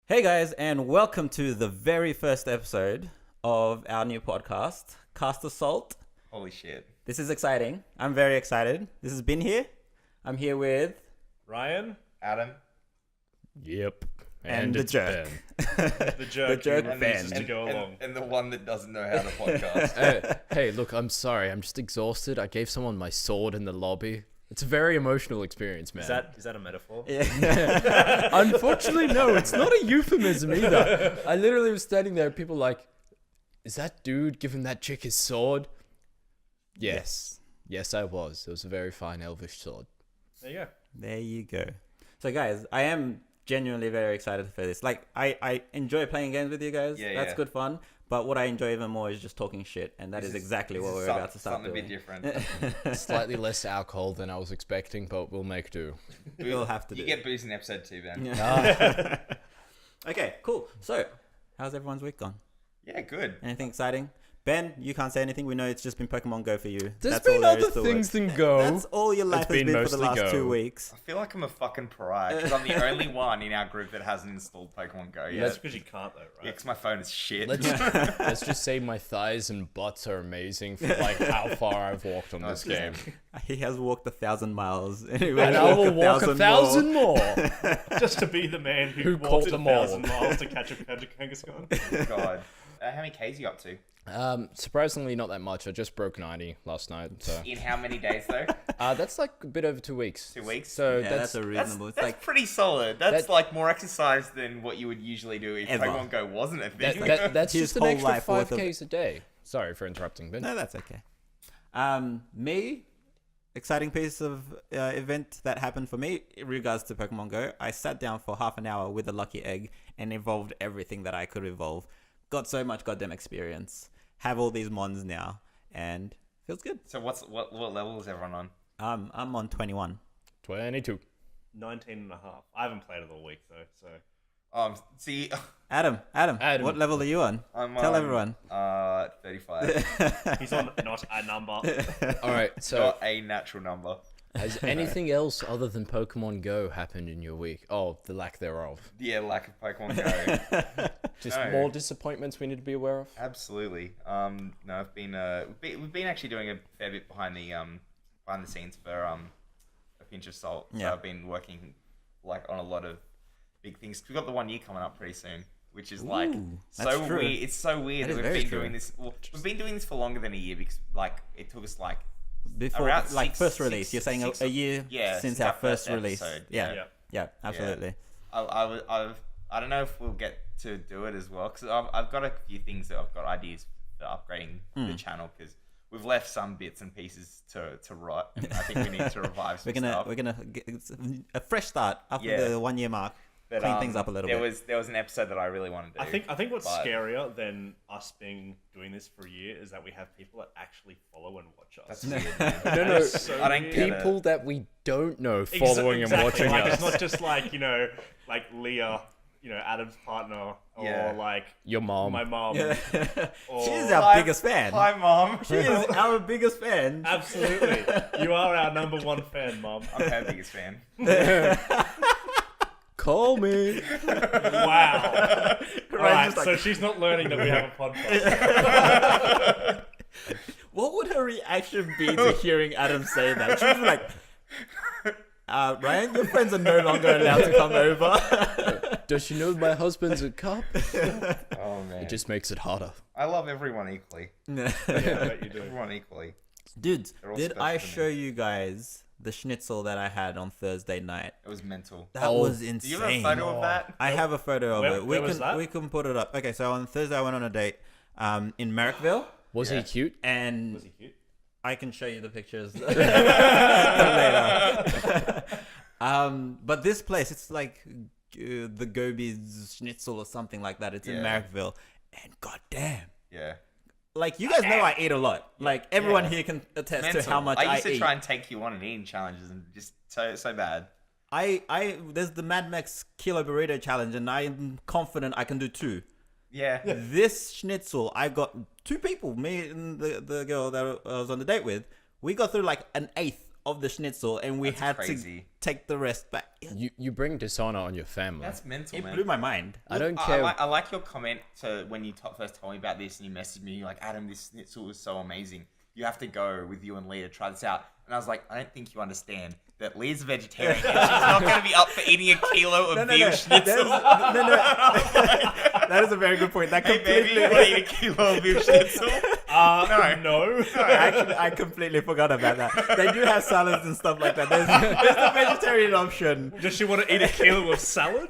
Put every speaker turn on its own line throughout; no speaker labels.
Hey guys, and welcome to the very first episode of our new podcast, Cast Assault.
Holy shit.
This is exciting. I'm very excited. This has been here. I'm here with
Ryan?
Adam?
Yep.
and the
it's
jerk.
The jerk.
The jerk
who
Ben.
refuses to go along.
And the one that doesn't know how to podcast.
Hey, look, I'm sorry. I'm just exhausted. I gave someone my sword in the lobby. It's a very emotional experience, man.
Is that a metaphor?
Yeah.
Unfortunately, no. It's not a euphemism either. I literally was standing there. People like, is that dude giving that chick his sword? Yes. Yes, I was. It was a very fine elvish sword.
There you go.
There you go. So guys, I am genuinely very excited for this. Like, I enjoy playing games with you guys.
Yeah,
That's
yeah.
good fun. But what I enjoy even more is just talking shit. And that is exactly what we're about to start
something
doing.
a bit different.
Slightly less alcohol than I was expecting, but we'll make do.
We'll have to do
You get booze in episode 2, Ben.
Yeah. Okay, cool. So, how's everyone's week gone?
Yeah, good.
Anything exciting? Ben, you can't say anything. We know it's just been Pokemon Go for you.
There's
That's all
been
there is
other
to
things
it.
than Go.
That's all your life has
been
been for the
mostly
last
Go.
2 weeks.
I feel like I'm a fucking pariah because I'm the only one in our group that hasn't installed Pokemon Go yet.
That's because you can't, though,
Yeah,
right?
because my phone is shit.
Let's just say my thighs and butts are amazing for like how far I've walked on this game.
He has walked 1,000 miles. And
I will walk 1,000 more.
Just to be the man
Who
who
caught
walked
them all.
1,000 miles to catch a Kangaskhan.
God. How many Ks you up to?
Surprisingly, not that much. I just broke 90 last night. So
In how many days, though?
that's like a bit over 2 weeks.
2 weeks?
So
Yeah, that's a
That's,
reasonable.
that's
It's like
pretty solid. That's
That-
like more exercise than what you would usually do if
Ever.
Pokemon Go wasn't a thing.
that's
His
just an
whole
extra
life worth of-
5Ks a day. Sorry for interrupting, Ben.
no, that's okay. Me, exciting piece of event that happened for me in regards to Pokemon Go. I sat down for half an hour with a lucky egg and evolved everything that I could evolve. Got so much goddamn experience. Have all these mons now, and feels good.
So what level is everyone on?
I'm on 21.
22.
19 and a half. I haven't played it all week, though, so...
See,
Adam, what level are you on?
I'm
Tell
on,
everyone.
35.
He's on not a number.
All right. So,
Not a natural number.
has anything else other than Pokemon Go happened in your week? Oh, the lack thereof.
Yeah, lack of Pokemon Go.
Just
No.
more disappointments we need to be aware of.
Absolutely. No, I've been we've been actually doing a fair bit behind the scenes for a pinch of salt. So
Yeah.
I've been working like on a lot of big things. We've got the 1 year coming up pretty soon, which is like
Ooh, that's
so
true.
weird. It's so weird
That
that
is
we've
very
been
true.
doing this. Well, we've been doing this for longer than a year because like it took us like
Before,
around
like
six-
first release,
six-
you're saying
six-
a year
yeah,
since
since
our
our
first
first
release.
episode.
Yeah.
Yeah.
Yeah, absolutely.
I don't know if we'll get to do it as well because I've got a few things that I've got ideas for upgrading the channel because we've left some bits and pieces to rot and I think we need to revive some stuff.
We're gonna get a fresh start after
Yeah.
the 1 year mark.
But,
Clean things up a little
there
bit.
was an episode that I really wanted to do.
I think what's
but
scarier than us doing this for a year is that we have people that actually follow and watch us.
That's weird. Man.
No,
That
no.
is so
I don't
weird.
get it.
People that we don't know following and watching
like,
us.
It's not just like, like Leah, Adam's partner, or
Yeah.
like
Your mom.
my mom.
Yeah.
Or-
She's our
Hi-
biggest fan.
Hi, Mom.
She is our biggest fan.
Absolutely. You are our number one fan, Mom.
I'm her biggest fan.
Call me.
Wow. Right,
just like-
so she's not learning that we have a podcast.
What would her reaction be to hearing Adam say that? She'd be like, Ryan, your friends are no longer allowed to come over.
Does she know my husband's a cop?
Oh man,
It just makes it harder.
I love everyone equally.
Yeah, I bet you do.
Everyone equally.
Dude,
They're all
did
special
I
to me.
show you guys the schnitzel that I had on Thursday night?
It was mental.
That
Oh,
was
Do you
insane.
have a photo of that?
I have a photo of
Where-
it.
where was that?
We can put it up. Okay, so on Thursday I went on a date in Merrickville,
Was
Yeah.
he cute?
and
Was he cute?
I can show you the pictures later. But this place, it's like the Gobi's Schnitzel or something like that. It's in
Yeah.
Merrickville, and goddamn,
Yeah.
like you guys know I eat a lot. Like everyone here can attest
Mental.
to how much
I used to
eat.
try and take you on an eating challenges and just so bad.
There's the Mad Max Kilo Burrito Challenge, and I'm confident I can do 2.
Yeah.
This schnitzel, I got 2 people, me and the girl that I was on the date with. We got through like an eighth of the schnitzel, and we
That's
had
crazy.
to take the rest back.
You bring dishonor on your family.
That's mental,
It
man.
blew my mind.
I don't care.
I like your comment to when you first told me about this, and you messaged me, you're like, Adam, this schnitzel was so amazing. You have to go with you and Leah to try this out. And I was like, I don't think you understand that Leah's a vegetarian. And she's not going to be up for eating a kilo of veal schnitzel.
That is a very good point. That
Hey, baby, you want to eat a kilo of veal schnitzel?
No.
Actually, I completely forgot about that. They do have salads and stuff like that. There's the vegetarian option.
Does she want to eat a kilo of salad?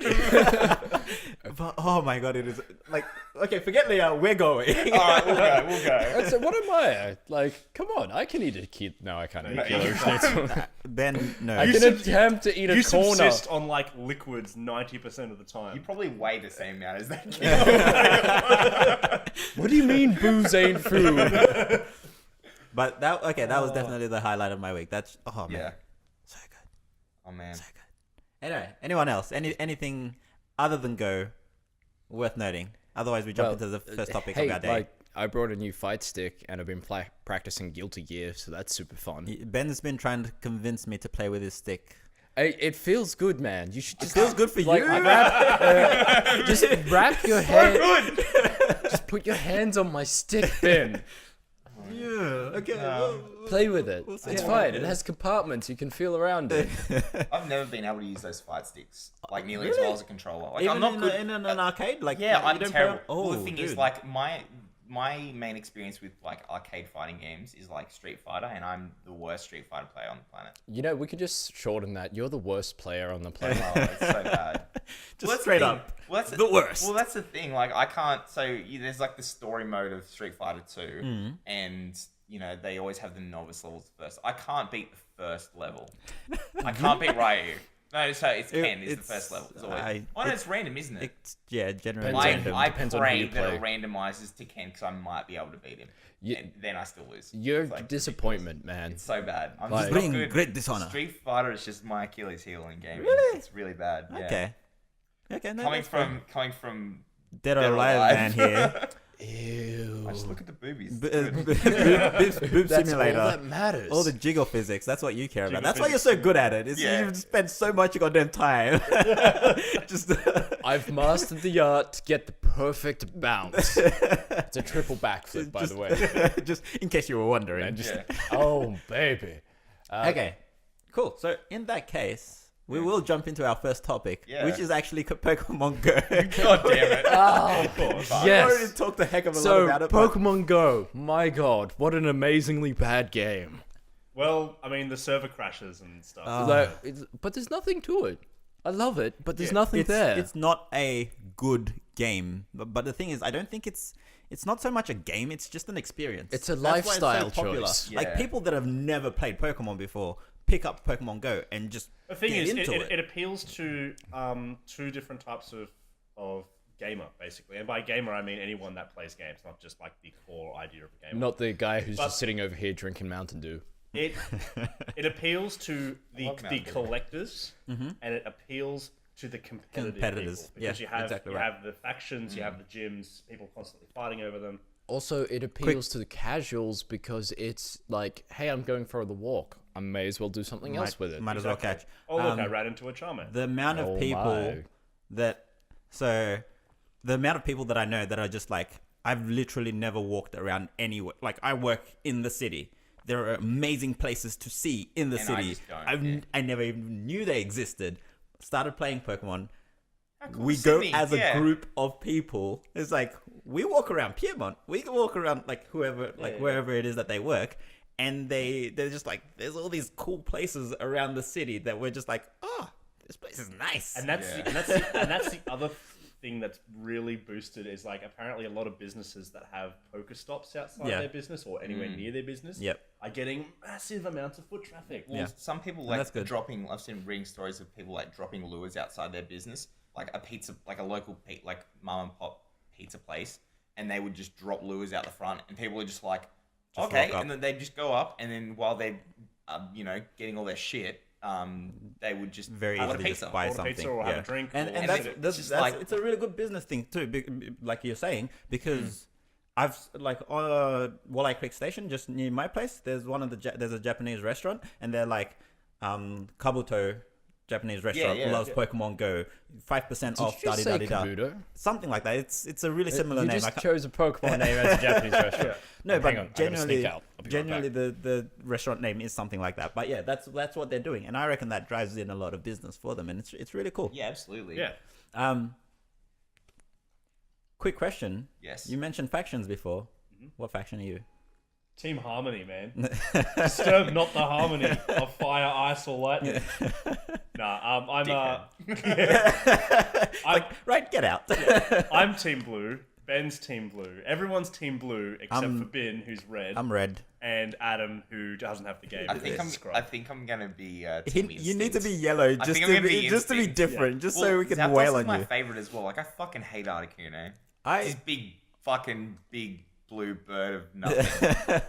But oh my god, it is like okay. Forget Leah. We're going.
All right, we'll go.
So what am I? Like, come on, I can eat a kilo. No, I can't eat a kilo
you
of schnitzel.
Ben, no.
I can attempt to eat a
You
corner.
subsist on like liquids 90% of the
You
time.
probably weigh the same amount as that kilo.
What do you mean booze ain't food?
But that was definitely the highlight of my week. That's oh man,
Yeah.
so good,
Oh, man.
so good. Anyway, anyone else? Anything other than Go worth noting? Otherwise, we jump into the first topic
hey,
of our day.
like I brought a new fight stick and I've been practicing Guilty Gear, so that's super fun.
Ben's been trying to convince me to play with his stick.
Hey, it feels good, man. You should just
Feels good for
like,
you.
just wrap your hand. Just put your hands on my stick, Ben.
Yeah. Okay.
Play with it.
We'll see
It's
how
fine.
it
It
is.
has compartments. You can feel around it.
I've never been able to use those fight sticks like nearly as well as a controller. Like
Even
I'm not
in,
good
in an arcade, like
Yeah,
you
I'm
don't
terrible.
Play on...
Well, the thing is,
dude.
like my main experience with like arcade fighting games is like Street Fighter, and I'm the worst Street Fighter player on the planet.
You know, we could just shorten that. You're the worst player on the planet.
Oh, it's so bad.
just
that's
straight
the thing.
up.
Well, that's
the worst.
Well, that's the thing. Like, I can't. So there's like the story mode of Street Fighter 2,
Mm.
and you know they always have the novice levels first. I can't beat the first level. I can't beat Ryu. No, so it's Ken is the first level. It's always. It's random, isn't it?
It's generally
Depends on
random.
I
Depends on who
pray
you
that it
play.
randomizes to Ken because I might be able to beat him.
Yeah.
And then I still lose.
You're
It's, like,
disappointment, man.
It's so bad. I'm
Like-
just not
Bring
good.
great dishonor.
Street Fighter is just my Achilles heel in gaming.
Really?
It's really bad. Yeah.
Okay. No,
Coming
that's fine.
from
Dead or
Dead or
Alive
Alive.
man here.
Ew.
I just look at the boobies.
Boob
That's
simulator.
all that matters.
All the jiggle physics. That's what you care about.
Jiggle
That's why you're so
physics.
good at it. It's,
Yeah.
You've spent so much goddamn time. Just
I've mastered the art to get the perfect bounce. It's a triple backflip, by the way.
just in case you were wondering.
And just,
Yeah.
oh, baby.
Okay, cool. So in that case, we will jump into our first topic,
Yeah.
which is actually Pokemon Go.
God damn it.
I've
Yes.
already talked a heck of a lot
So,
about it. but-
Pokemon Go. My god, what an amazingly bad game.
Well, I mean, the server crashes and stuff.
But there's nothing to it. I love it, but there's
Yeah,
nothing
it's,
there.
It's not a good game, but the thing is, I don't think it's not so much a game. It's just an experience.
It's a
That's why
lifestyle
popular.
choice.
Like
Yeah.
people that have never played Pokemon before pick up Pokemon Go and just
The thing
get
is,
into
it appeals to two different types of gamer, basically. And by gamer, I mean anyone that plays games, not just like the core idea of a gamer.
Not the guy who's
But-
just sitting over here drinking Mountain Dew.
It appeals to
love
the
Mountain Dew.
collectors, and it appeals to the competitors.
Competitors.
Because
Yeah, exactly
you
right.
have the factions, you have the gyms, people constantly fighting over them.
Also, it appeals to the casuals because it's like, hey, I'm going for the walk. I may as well do something else with it.
Might as well catch.
Oh, look, I ran into a Charmander.
The amount of
Oh
people
my.
that the amount of people that I know that are just like, I've literally never walked around anywhere. Like I work in the city. There are amazing places to see in the
And I
city.
just don't,
I never even knew they existed. Started playing Pokemon.
How cool
We
is
go
Sydney?
as a
Yeah.
group of people. It's like we walk around Piedmont. We can walk around like whoever, like wherever it is that they work, and they're just like, there's all these cool places around the city that we're just like, oh, this place is nice.
And that's
Yeah.
that's the other thing that's really boosted is like apparently a lot of businesses that have Pokestops outside
Yeah.
their business or anywhere near their business
Yep.
are getting massive amounts of foot traffic.
Well,
Yeah.
some people
And
like
that's good.
dropping. I've seen reading stories of people like dropping lures outside their business, like a pizza, like a local like mom and pop pizza place, and they would just drop lures out the front, and people are just like,
Just
okay,
walk up.
and then they just go up, and then while they, getting all their shit, they would just
Very
order
easily
pizza.
just buy
Order
something.
pizza or have a drink
And
or
and
sit
that's,
it.
that's,
Just
that's
like-
it's a really good business thing too, like you're saying, because I've like Walleye Creek Station, just near my place. There's there's a Japanese restaurant, and they're like, Kabuto Japanese restaurant
yeah.
loves Pokemon Go, 5% off.
Did you just say
da-di-da-di-da.
Kabuto?
Something like that. It's a really similar
You
name.
just chose a Pokemon name as a Japanese restaurant.
No,
Hang
but
on, I gotta sneak out. I'll be right
generally
back.
the restaurant name is something like that. But yeah, that's what they're doing, and I reckon that drives in a lot of business for them, and it's really cool.
Yeah, absolutely.
Yeah.
Quick question.
Yes.
You mentioned factions before. What faction are you?
Team Harmony, man. Disturb not the harmony of fire, ice, or lightning. Nah,
Right, get out.
I'm Team Blue. Ben's Team Blue. Everyone's Team Blue except for Ben, who's red,
I'm red.
and Adam, who doesn't have the game.
I think I'm gonna be. Team
You need to
Instinct.
be yellow just
think I'm
to
gonna
be
be
just to be
Instinct.
different, just so we can
Zapdos
wail
is
on
my
you.
favorite as well. Like I fucking hate Articuno.
I
This big blue bird of nothing.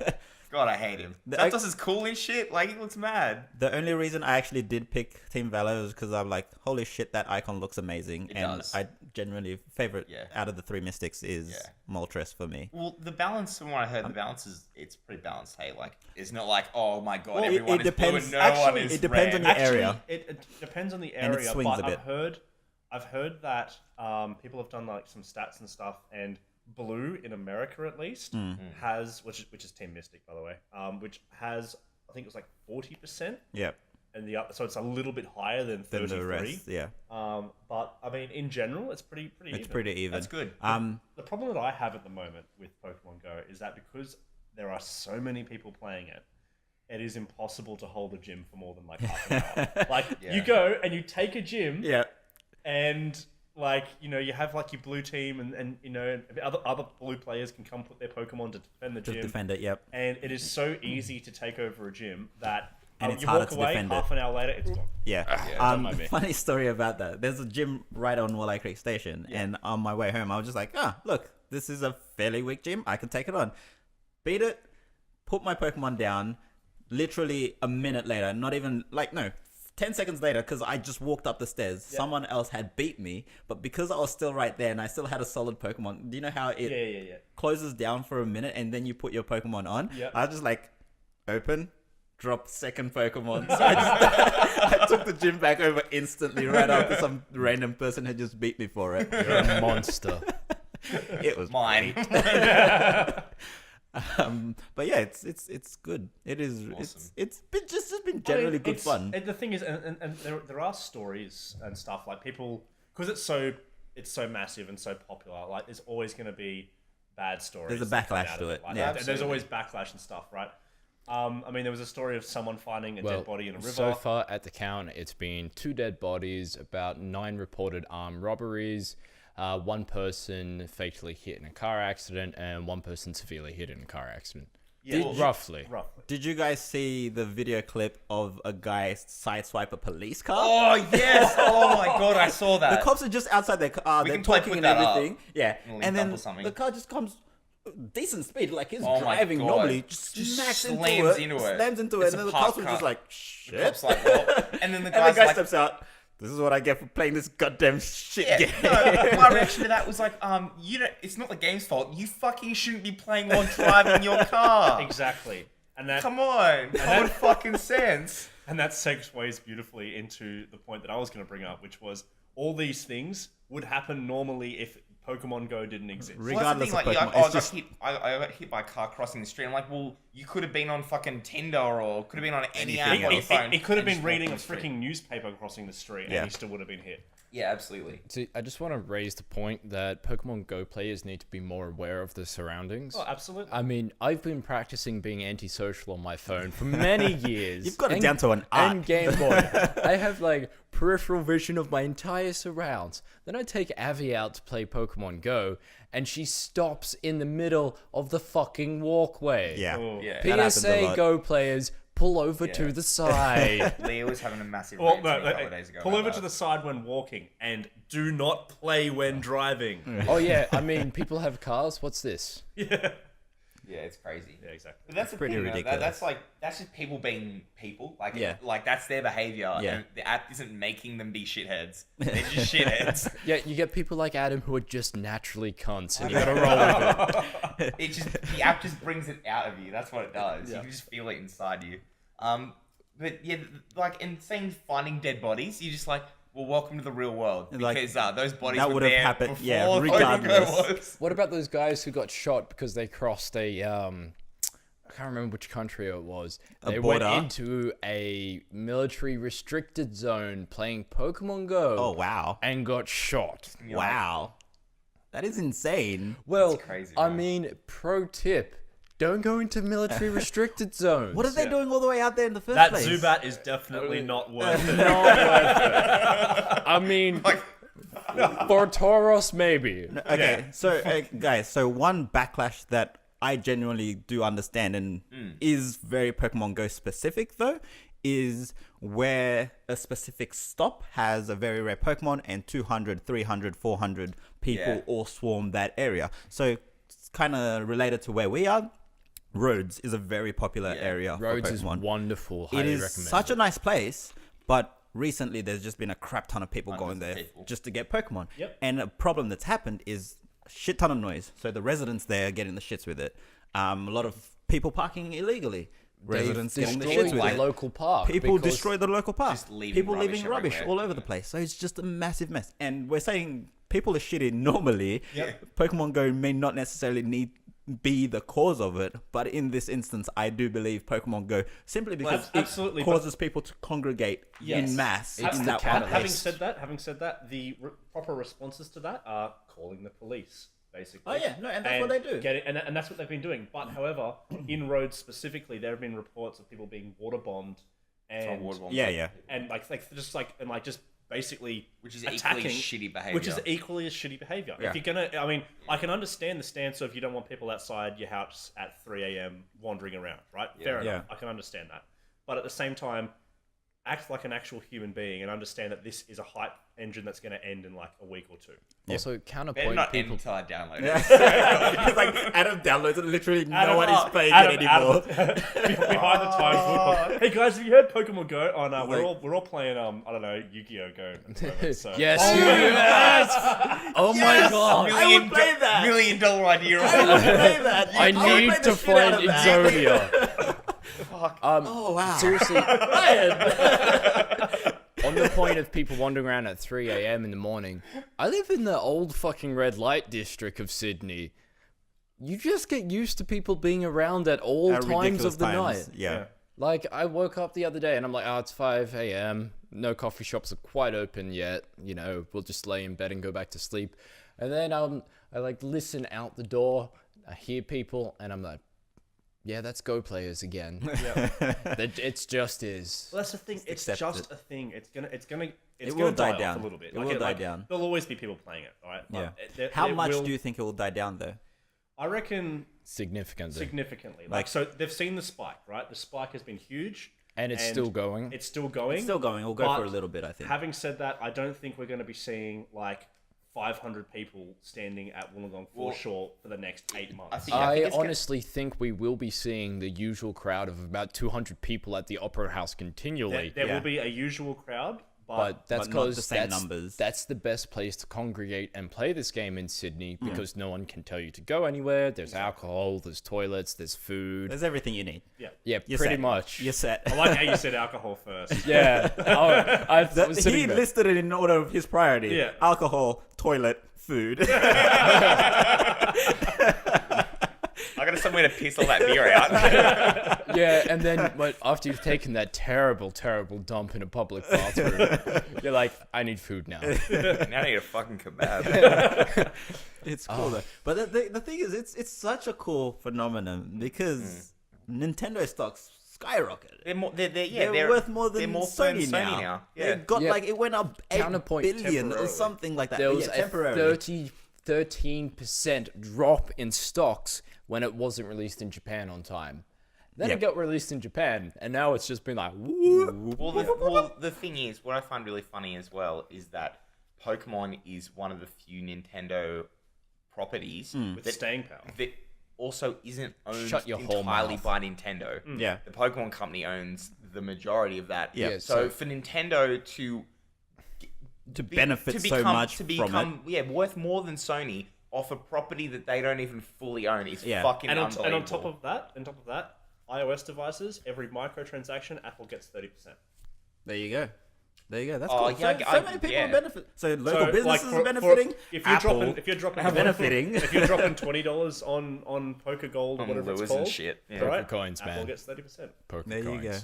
God, I hate him. Zapdos is cool and shit. Like, he looks mad.
the only reason I actually did pick Team Valor is because I'm like, holy shit, that icon looks amazing,
It
and
does.
I generally favorite
Yeah.
out of the three Mystics is Moltres for me.
Well, the balance, from what I heard, the balance it's pretty balanced. Hey, like, it's not like, oh my god,
Well,
everyone
it
is blue
depends-
and no
actually,
one is
it depends
red.
on the area.
It depends on the
And it
area,
swings
but
a bit.
I've heard that people have done like some stats and stuff, and Blue in America at least has, which is Team Mystic by the way, which has, I think it was like 40%,
Yeah,
and so it's a little bit higher than
than
33.
the rest. Yeah,
But I mean, in general, it's pretty
it's
even.
pretty even.
That's good.
The problem that I have at the moment with Pokemon Go is that because there are so many people playing it, it is impossible to hold a gym for more than like half an hour. Like, you go and you take a gym,
Yeah,
and like, you know, you have like your blue team, and you know, other blue players can come put their Pokemon to defend the
just
gym.
defend it. Yep.
And it is so easy to take over a gym that
And it's
you
harder
walk
to
away,
defend it.
half an hour later, it's gone.
Yeah.
don't mind me.
Funny story about that. There's a gym right on Walleye Creek Station, and on my way home, I was just like, look, this is a fairly weak gym. I can take it on. Beat it, put my Pokemon down. Literally a minute later, not even, 10 seconds later, because I just walked up the stairs, someone else had beat me, but because I was still right there and I still had a solid Pokemon, do you know how it
Yeah.
closes down for a minute and then you put your Pokemon on?
Yep.
I was just like, open, drop second Pokemon. So I took the gym back over instantly right after some random person had just beat me for it.
You're a monster.
It was
Mine.
but yeah, it's good. It is.
Awesome.
It's been generally good fun.
The thing is, and there are stories and stuff like people, because it's so massive and so popular. Like, there's always going to be bad stories.
There's a
that come
backlash
out
to
of
it.
Like,
Yeah.
there's always backlash and stuff, right? I mean, there was a story of someone finding a dead body in a river.
So far at the count, it's been 2 dead bodies, about 9 reported armed robberies, 1 person fatally hit in a car accident, and 1 person severely hit in a car accident. Roughly.
Did you guys see the video clip of a guy sideswipe a police car?
Oh yes! Oh my god, I saw that.
The cops are just outside their car.
We
They're
can probably
talking
put
and
that up
everything. Yeah,
in a link
and
up
then
or something.
the car just comes decent speed, like he's
Oh my
driving
God.
normally, just
Just
smacks
slams
into it,
into it.
slams into
It's
it,
a
and then the
parked
cops were just
car.
like,
The
shit.
cop's like, what? And then the
And
guy's
the guy
like,
steps out. This is what I get for playing this goddamn shit
yeah,
game.
no, my reaction to that was like, you know, it's not the game's fault. You fucking shouldn't be playing while driving your car.
Exactly. And that
Come on, common fucking sense.
And that segues beautifully into the point that I was going to bring up, which was all these things would happen normally if Pokemon Go didn't exist.
Regardless
well,
of
that's the
Pokemon,
thing, like,
it's just
I got hit by a car crossing the street. I'm like, well, you could have been on fucking Tinder or could have been on any app
Anything
on your
else.
phone.
It could have
and
been
just
reading a
walked on the street.
freaking newspaper crossing the street,
Yeah.
and he still would have been hit.
Yeah, absolutely.
See, I just want to raise the point that Pokemon Go players need to be more aware of their surroundings.
Oh, absolutely.
I mean, I've been practicing being antisocial on my phone for many years.
You've got it down to an art.
And Game Boy. I have like peripheral vision of my entire surrounds. Then I take Avi out to play Pokemon Go, and she stops in the middle of the fucking walkway.
yeah.
Oh.
Yeah.
That happens a
PSA
lot.
Go players, pull over to the side.
Leo was having a massive
Well,
rant
no,
to me a couple of days ago.
pull
about
over
that.
to the side when walking, and do not play when driving.
Oh yeah, I mean, people have cars. What's this?
Yeah.
Yeah, it's crazy.
Yeah, exactly.
But that's the
pretty
thing, though.
ridiculous.
That's just people being people. Like,
Yeah.
like that's their behavior.
Yeah.
And the app isn't making them be shitheads. They're just shitheads.
Yeah, you get people like Adam who are just naturally cunts, and you gotta roll with it.
The app just brings it out of you. That's what it does.
Yeah.
You can just feel it inside you. But yeah, like in saying finding dead bodies, you're just like, well, welcome to the real world,
Like,
because those bodies
that
were
would have
there
happened,
before
yeah,
Pokemon
regardless.
Go was.
What about those guys who got shot because they crossed a I can't remember which country it was. They went
border?
into a military restricted zone playing Pokemon Go.
Oh wow,
And got shot.
You're like,
wow, that is insane.
Well,
That's crazy,
I
man.
mean, pro tip: don't go into military restricted zones.
What are they doing all the way out there in the first
That
place?
Zubat is definitely not worth it.
Not worth it. I mean,
Like,
for Tauros, maybe.
Okay, so guys, so one backlash that I genuinely do understand and is very Pokemon Go specific though is where a specific stop has a very rare Pokemon and 200, 300, 400 people
Yeah.
all swarm that area. So it's kind of related to where we are. Rhodes is a very popular area
Rhodes
for
is
Pokemon.
wonderful.
It
Highly
is
recommend.
such a nice place, but recently there's just been a crap ton of people
Hundreds
going
of
there
people.
just to get Pokemon.
Yep.
And a problem that's happened is a shit ton of noise. So the residents there are getting the shits with it. A lot of people parking illegally. Residents getting the shits
destroyed
with
the
it.
local park.
People
because-
destroy the local park.
Just leaving
People
rubbish
leaving rubbish
everywhere.
all over the place. So it's just a massive mess. And we're saying people are shitty normally.
Yep.
Pokemon Go may not necessarily be the cause of it, but in this instance, I do believe Pokemon Go simply because
absolutely,
it
but-
causes people to congregate
Yes.
in mass
It's
in
the
that one
catalyst.
place.
Having said that, the proper responses to that are calling the police, basically.
Oh, yeah. No, and that's what they do.
And that's what they've been doing. But however, in Rhodes specifically, there have been reports of people being water bombed and
Yeah.
and just basically
which is
attacking,
equally shitty behavior.
which is equally as shitty behavior.
Yeah.
If you're gonna, I mean, I can understand the stance of you don't want people outside your house at 3 a.m. wandering around, right? Fair enough. I can understand that. But at the same time, act like an actual human being and understand that this is a hype engine that's going to end in like a week or two.
Also,
Better
counterpoint
not end
people.
until I download it.
It's like Adam downloads it, literally no one is playing it anymore.
Behind the times, hey guys, have you heard Pokemon Go? Oh no, we're all playing I don't know, Yu-Gi-Oh Go. At the moment, so.
Yes, yes! Oh my god!
I would play that.
$1 million idea.
I would play that.
I
would play
need
the
to
shit out
find
of that.
Exodia.
Oh wow.
Seriously, on the point of people wandering around at 3 a.m. in the morning, I live in the old fucking red light district of Sydney. You just get used to people being around at all
At
times
ridiculous
of the
times.
night.
Yeah.
Like, I woke up the other day and I'm like, oh, it's 5 a.m. No coffee shops are quite open yet. You know, we'll just lay in bed and go back to sleep. And then I like listen out the door. I hear people and I'm like, yeah, that's Go players again. It's just is.
Well, that's the thing. It's
accept
just
it.
a thing. It's gonna
will
die
die down.
off a little bit.
It will die down.
There'll always be people playing it, all right?
Yeah.
But
How
there
much
will-
do you think it will die down though?
I reckon
Significantly.
significantly.
Like-
So they've seen the spike, right? The spike has been huge.
And it's still going.
It's still going.
It's still going. We'll go for
but
a little bit, I think.
Having said that, I don't think we're going to be seeing like 500 people standing at Wollongong foreshore for the next 8 months.
I
I
think it's
honestly think we will be seeing the usual crowd of about 200 people at the Opera House continually.
There
Yeah.
will be a usual crowd,
But that's
but not the
because
same numbers.
that's the best place to congregate and play this game in Sydney because no one can tell you to go anywhere. There's alcohol, there's toilets, there's food.
There's everything you need.
yeah.
Yeah,
You're
pretty
set.
much.
You're set.
I like how you said alcohol first.
Yeah. I was
He
sitting there.
listed it in order of his priority.
Yeah.
Alcohol, toilet, food.
I got somewhere to piss all that beer out.
Yeah, and then but after you've taken that terrible, terrible dump in a public bathroom, you're like, I need food now.
Now I need a fucking kebab.
It's cool though. But the thing is, it's such a cool phenomenon because Nintendo stocks skyrocketed.
They're
worth more than Sony,
Sony
now.
Yeah.
They got
Yeah.
like it went up 8
Counterpoint
billion or
temporarily.
something like that.
There
But
was
yeah,
a
temporarily.
13% drop in stocks when it wasn't released in Japan on time. Then
Yeah.
it got released in Japan, and now it's just been like, whoop.
Well, the thing is, what I find really funny as well is that Pokemon is one of the few Nintendo properties
With staying power.
that also isn't owned
Shut your whole
entirely
mouth.
by Nintendo.
Yeah.
The Pokemon Company owns the majority of that.
Yeah.
So for Nintendo to
benefit so much
to
from
become worth more than Sony off a property that they don't even fully own is fucking
And
unbelievable.
on top of that, iOS devices, every microtransaction, Apple gets 30%.
There you go. That's
Oh,
cool.
yeah,
So many people are benefit. So local
So,
businesses
like,
are benefiting.
if you're
Apple
dropping
are benefiting.
if you're dropping $20 on Poker Gold or
On
whatever
Lewis
it's called,
and shit. Yeah.
right?
Poker coins,
Apple
man.
gets 30%.
Poker
There you
coins.
go.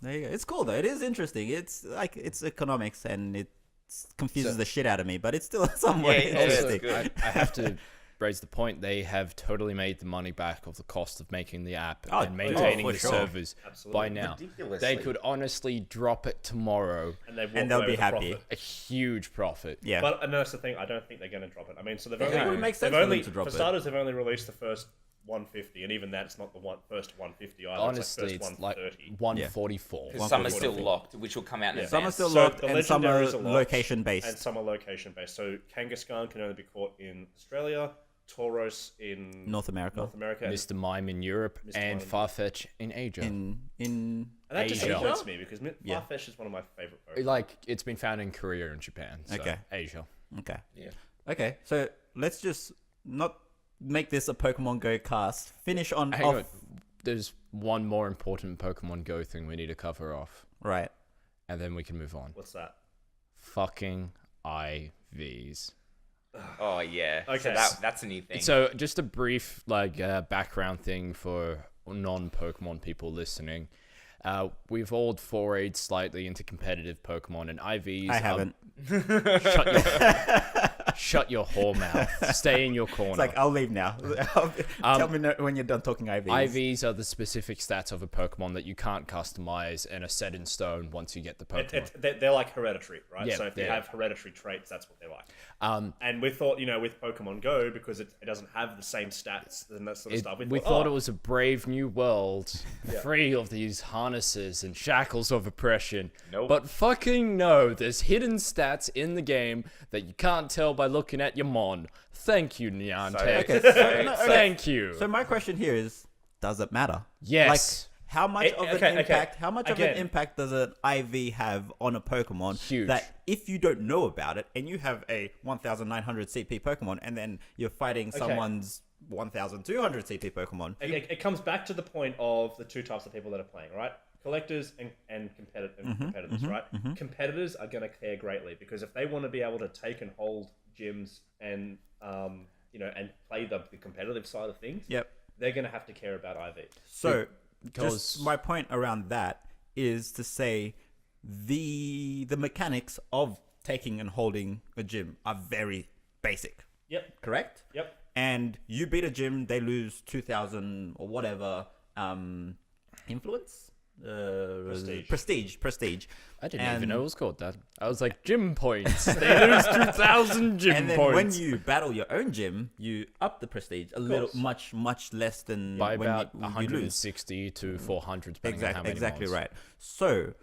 There you go. It's cool though. It is interesting. It's like it's economics and it confuses the shit out of me, but it's still somewhat interesting.
good.
I have to raise the point. They have totally made the money back of the cost of making the app
Oh,
and maintaining
for
the
sure.
servers
Absolutely.
by now.
Ridiculously.
They could honestly drop it tomorrow.
And
they'll be happy.
A huge profit.
Yeah.
But and that's the thing. I don't think they're going to drop it. I mean, so they've
It
only
would make sense
they've
for
only
them to drop
for
it.
starters they've only released the first 150, and even that's not the first 150 either.
Honestly,
it's
it's
like
like
first 130.
144.
Because some are still
144.
locked, which will come out in
Some are
advance.
still
So
locked
the
and some are
legendaries are locked,
location
and
based.
some are location based. So Kangaskhan can only be caught in Australia, Tauros in
North America.
and
Mr. Mime in Europe
Mr.
and
Mime.
Farfetch in Asia.
In
that just
Asia.
irritates me because
Yeah.
Farfetch is one of my favorite Pokemon.
Like, it's been found in Korea and Japan. So
Okay.
Asia.
okay.
Yeah.
Okay. So let's just not make this a Pokemon Go cast. Finish on
Hang
off.
on. There's one more important Pokemon Go thing we need to cover off.
Right.
And then we can move on.
What's that?
Fucking IVs.
Oh yeah.
Okay.
So that's a new thing.
So just a brief background thing for non-Pokemon people listening. We've all forayed slightly into competitive Pokemon, and IVs.
I haven't.
Shut your whore mouth. Stay in your corner.
It's like I'll leave now. Tell me when you're done talking IVs.
IVs are the specific stats of a Pokemon that you can't customize and are set in stone once you get the Pokemon.
They're like hereditary, right?
Yeah,
so if you
yeah.
have hereditary traits, that's what they're like.
Um,
And we thought, with Pokemon Go, because it doesn't have the same stats and that sort of stuff,
we thought it was a brave new world, free of these harnesses and shackles of oppression.
Nope.
But fucking no, there's hidden stats in the game that you can't tell by looking at your mon. Thank you, Niantic.
Okay.
Thank you.
So my question here is, does it matter?
Yes.
Like, how much of an impact? How much of an
Again.
impact does an IV have on a Pokemon?
Huge.
That if you don't know about it, and you have a 1,900 CP Pokemon, and then you're fighting someone's 1,200 CP Pokemon.
It comes back to the point of the two types of people that are playing, right? Collectors and competitors, right? Competitors are going to care greatly because if they want to be able to take and hold gyms and and play the competitive side of things,
Yep.
they're going to have to care about IV.
So,
Because-
just my point around that is to say the mechanics of taking and holding a gym are very basic.
Yep.
Correct?
Yep.
And you beat a gym, they lose 2,000 or whatever influence. Prestige.
I didn't
And-
even know it was called that. I was like, gym points. They lose 2,000 gym
And then
points.
when you battle your own gym, you up the prestige a little,
course.
much less than
by
when
about
you lose.
160 to 400, depending on how many
Exactly
mons.
right. So,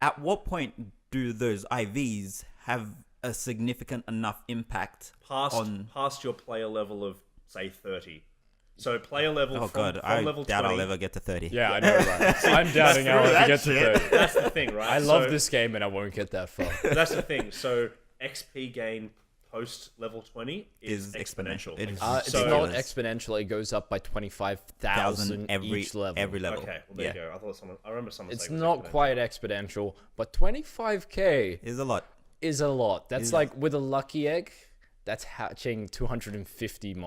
at what point do those IVs have a significant enough impact on?
Past your player level of say 30. So player level
Oh
from
god, I
level
doubt
20.
I'll ever get to 30.
Yeah, I know, right? I'm doubting I'll ever get to 30.
That's the thing, right?
I love
So
this game and I won't get that far.
That's the thing. So XP gain post level 20 is exponential.
It is
It's
So-
not
ridiculous.
exponential. It goes up by 25,000 each level.
Every level.
Okay, well there you go. I remember someone
It's
saying it was
not
exponential.
quite exponential, but 25k
Is a lot.
is a lot. That's like with a lucky egg, that's hatching 250,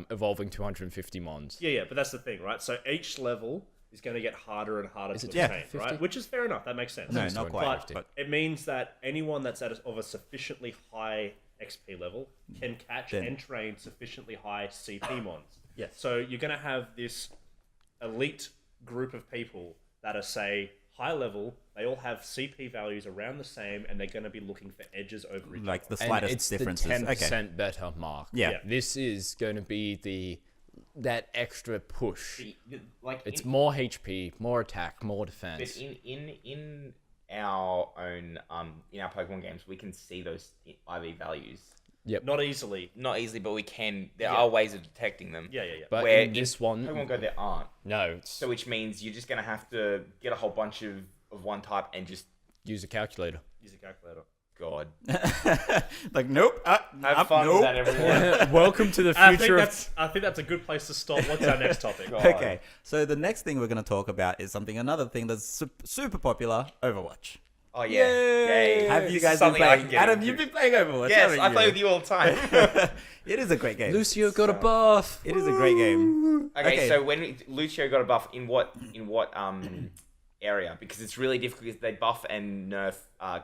evolving 250 mons.
Yeah, but that's the thing, right? So each level is going to get harder and harder to
it
obtain,
50?
right? Which is fair enough. That makes sense.
No, not quite.
But it means that anyone that's of a sufficiently high XP level can catch and train sufficiently high CP mons.
Yes.
So you're going to have this elite group of people that are, say, high level. They all have CP values around the same, and they're going to be looking for edges over each
Like the
other.
And
slightest
it's
differences.
the 10%
Okay.
better mark.
Yeah.
This is going to be that extra push.
Like
It's more HP, more attack, more
But
defense.
in our own in our Pokemon games, we can see those IV values.
Yep.
Not easily.
Not easily, but we can. There
Yeah.
are ways of detecting them.
Yeah.
But
Where
in this one,
Pokemon Go, there aren't.
no,
So which means you're just gonna have to get a whole bunch of one type and just
use a calculator.
Use a calculator.
God.
Like, nope.
Have fun
nope.
with that, everyone.
Welcome to the
I
future
think that's a good place to stop. What's our next topic?
Okay, so the next thing we're going to talk about is another thing that's super popular, Overwatch.
Oh yeah. Yay.
Have you
This
guys
is
been
something I can
playing?
get
Adam,
into.
you've been playing Overwatch,
Yes,
haven't
I play with you all the time.
It is a great game.
Lucio got a buff.
It is a great game.
Okay, so when Lucio got a buff, in what area? Because it's really difficult because they buff and nerf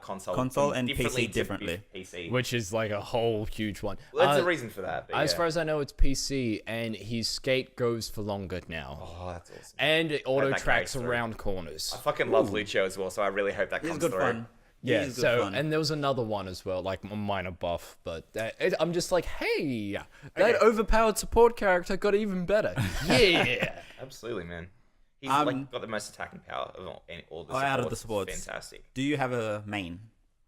Console and
differently
PC
to
differently.
PC.
Which is like a whole huge one.
Well, there's a reason for that. But
As
yeah.
far as I know, it's PC, and his skate goes for longer now.
Oh, that's awesome.
And it auto
that
tracks
goes through.
around corners.
I fucking love Lucio as well, so I really hope that
It's
comes
good
through.
fun.
Yeah,
It is good
so,
fun.
and there was another one as well, like a minor buff, but I'm just like, hey, that overpowered support character got even better. Yeah.
Absolutely, man. He's
Um,
like got the most attacking power of all the supports.
out of the supports.
Fantastic.
Do you have a main?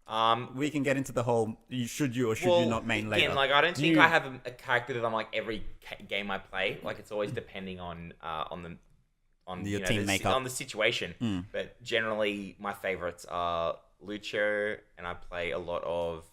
Um,
We can get into the whole should you or should
well,
you not main later.
again, like I don't think
you-
I have a character that I'm like every game I play. Like it's always depending on
Your
you know,
team
the,
makeup.
on the situation. But generally, my favorites are Lucio, and I play a lot of.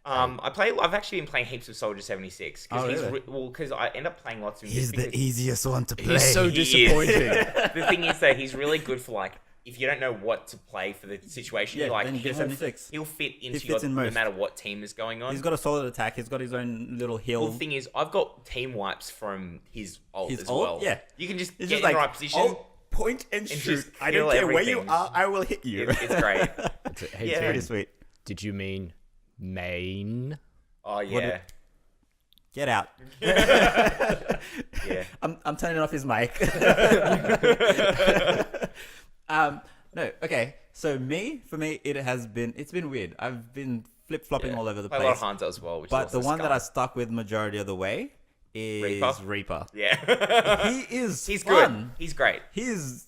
I've actually been playing heaps of Soldier 76 because
Oh,
he's
really?
because I end up playing lots of him.
He's
just
the
because-
easiest one to play.
He's so
He is.
disappointing.
The thing is that he's really good for like if you don't know what to play for the situation.
Yeah,
like
then you get 76.
he'll fit into
fits
your,
in
no
most.
matter what team is going on.
He's got a solid attack. He's got his own little heal.
Well, the thing is, I've got team wipes from his ult
His
as
ult?
well.
Yeah.
You can just
It's
get
just
in the right position.
ult, point and
and
shoot.
just
I don't
kill
care where you
everything.
are. I will hit you.
It's great.
Hey,
Yeah.
Pretty
Tim,
sweet.
did you mean main?
Oh yeah,
Get out.
yeah.
I'm turning off his mic. No, okay. So for me, it's been weird. I've been flip flopping all over the
Play a lot
place.
of Hanzo as well. Which
But
is
the
also
one that I
Skull.
stuck with majority of the way is Reaper.
Yeah,
He is
he's
fun.
good. He's great.
He's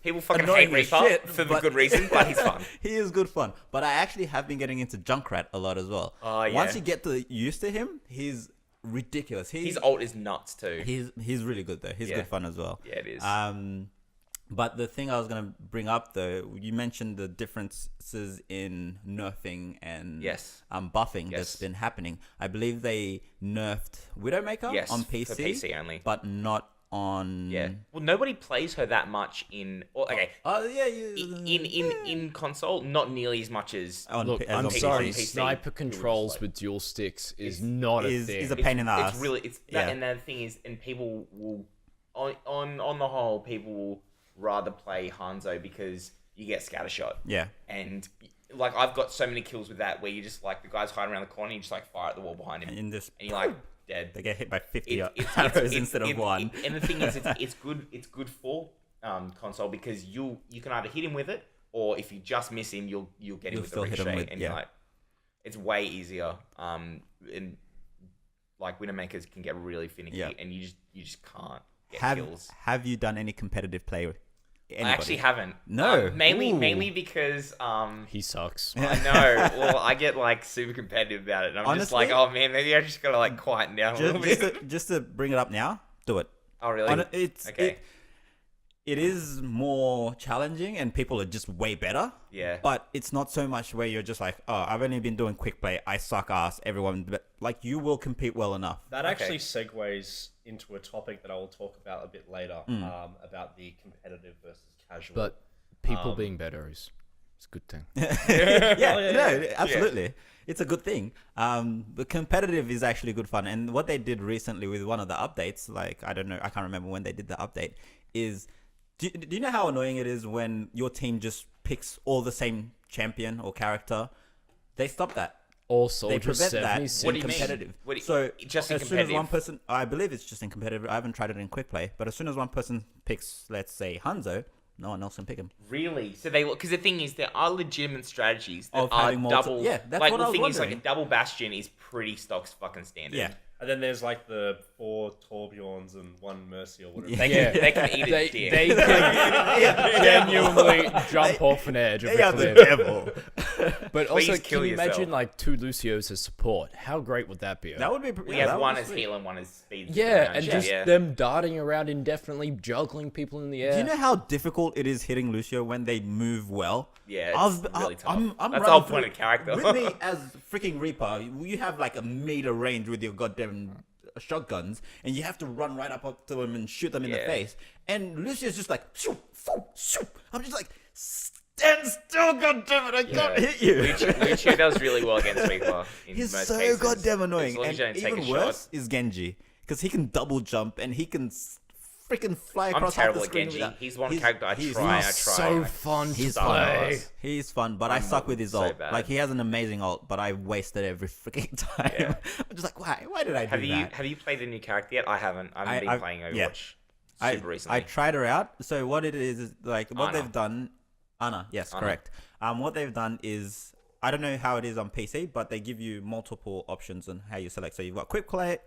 People fucking
annoying
hate
as
Reaper
shit,
for the
but-
good reason, but he's fun.
He is good fun. But I actually have been getting into Junkrat a lot as well.
Oh, yeah.
Once you get used to him, he's ridiculous.
His ult is nuts too.
He's really good though. He's
Yeah.
good fun as well.
Yeah, it is.
But the thing I was gonna bring up though, you mentioned the differences in nerfing and
Yes.
buffing that's
Yes.
been happening. I believe they nerfed Widowmaker
Yes,
on
for
PC,
PC only.
but not on.
Yeah. Well, nobody plays her that much in. Okay.
Oh yeah,
In console, not nearly as much as.
On
Look,
P- as
I'm
on
sorry,
PC.
sniper controls with dual sticks is not a
Is
thing.
a pain in the ass.
It's really that,
Yeah.
and the thing is, and people will on the whole, people will rather play Hanzo because you get scattershot.
Yeah.
And like I've got so many kills with that where you just like the guy's hiding around the corner, and you just like fire at the wall behind him,
And in this,
and you're like dead.
they get hit by 50
It's-
arrows instead of one.
and the thing is, it's good. It's good for console because you can either hit him with it, or if you just miss him, you'll get him
You'll
with the
still hit him
ricochet,
with-
and
yeah.
you're like, it's way easier. And like Widowmakers can get really finicky,
Yeah.
and you just can't get
have
kills.
Have you done any competitive play? With anybody?
I actually haven't.
No.
Mainly
Ooh.
because
He sucks.
I know. Well, I get like super competitive about it, and I'm just like,
Honestly?
oh man, maybe I just gotta like quieten down a little bit.
just to bring it up now, do it.
Oh really? Okay.
It is more challenging and people are just way better.
Yeah.
But it's not so much where you're just like, oh, I've only been doing quick play. I suck ass. Everyone, but like you will compete well enough.
That actually segues into a topic that I will talk about a bit later, about the competitive versus casual.
But people being better is a good thing.
Absolutely. It's a good thing. The competitive is actually good fun. And what they did recently with one of the updates, like, I don't know, I can't remember when they did the update, is do you know how annoying it is when your team just picks all the same champion or character? They stop that.
All
They
soldiers
prevent that
76.
What do
in
you mean?
competitive.
What do you-
So
just in
as soon as one
competitive?
person, I believe it's just in competitive. I haven't tried it in quick play, but as soon as one person picks, let's say Hanzo, no one else can pick him.
Really? So they because the thing is, there are legitimate strategies that
Of
are
having
double.
Yeah, that's
like
what
the
I was
thing is, like a
wondering.
double bastion is pretty stock fucking standard.
Yeah.
And then there's like the 4 Torbjorns and 1 Mercy or whatever.
They can eat a dick.
They can genuinely jump off an edge of
They
a
are the
cliff.
devil.
But
Please
also,
kill
can you imagine
yourself.
like 2 Lucios as support? How great would that be?
That would be.
We
that
have
would
one
be
as
sweet.
heal and one as speed.
Yeah, and
Yeah.
just them darting around indefinitely, juggling people in the air.
Do you know how difficult it is hitting Lucio when they move well?
Yeah, it's really tough.
I'm
That's the
running
whole point
through-
of character.
With me as freaking Reaper, you have like a meter range with your goddamn shotguns, and you have to run right up to them and shoot them in the
Yeah.
face. And Lucio's just like, shoo, shoo, shoo. I'm just like, stand still, goddammit, I can't hit you.
Lucio does really well against Reaper. In
He's
most
so
cases,
goddamn
as
annoying.
long as
And
you don't take
even
a
worse
shot.
is Genji, because he can double jump and he can freaking fly
I'm
across half
terrible
the
at
screen.
Genji.
without-
He's one character I
he's
try.
So fun to
He's
play.
fun. He's fun, but I
I'm
suck with his
so
ult.
bad.
Like he has an amazing ult, but I waste it every freaking time.
Yeah.
I'm just like, why? Why did I do that?
Have you played the new character yet? I haven't. I haven't been playing Overwatch super recently.
I tried her out. So what it is like what
Ana.
they've done. Anna, yes,
Ana.
correct. What they've done is I don't know how it is on PC, but they give you multiple options on how you select. So you've got quick play,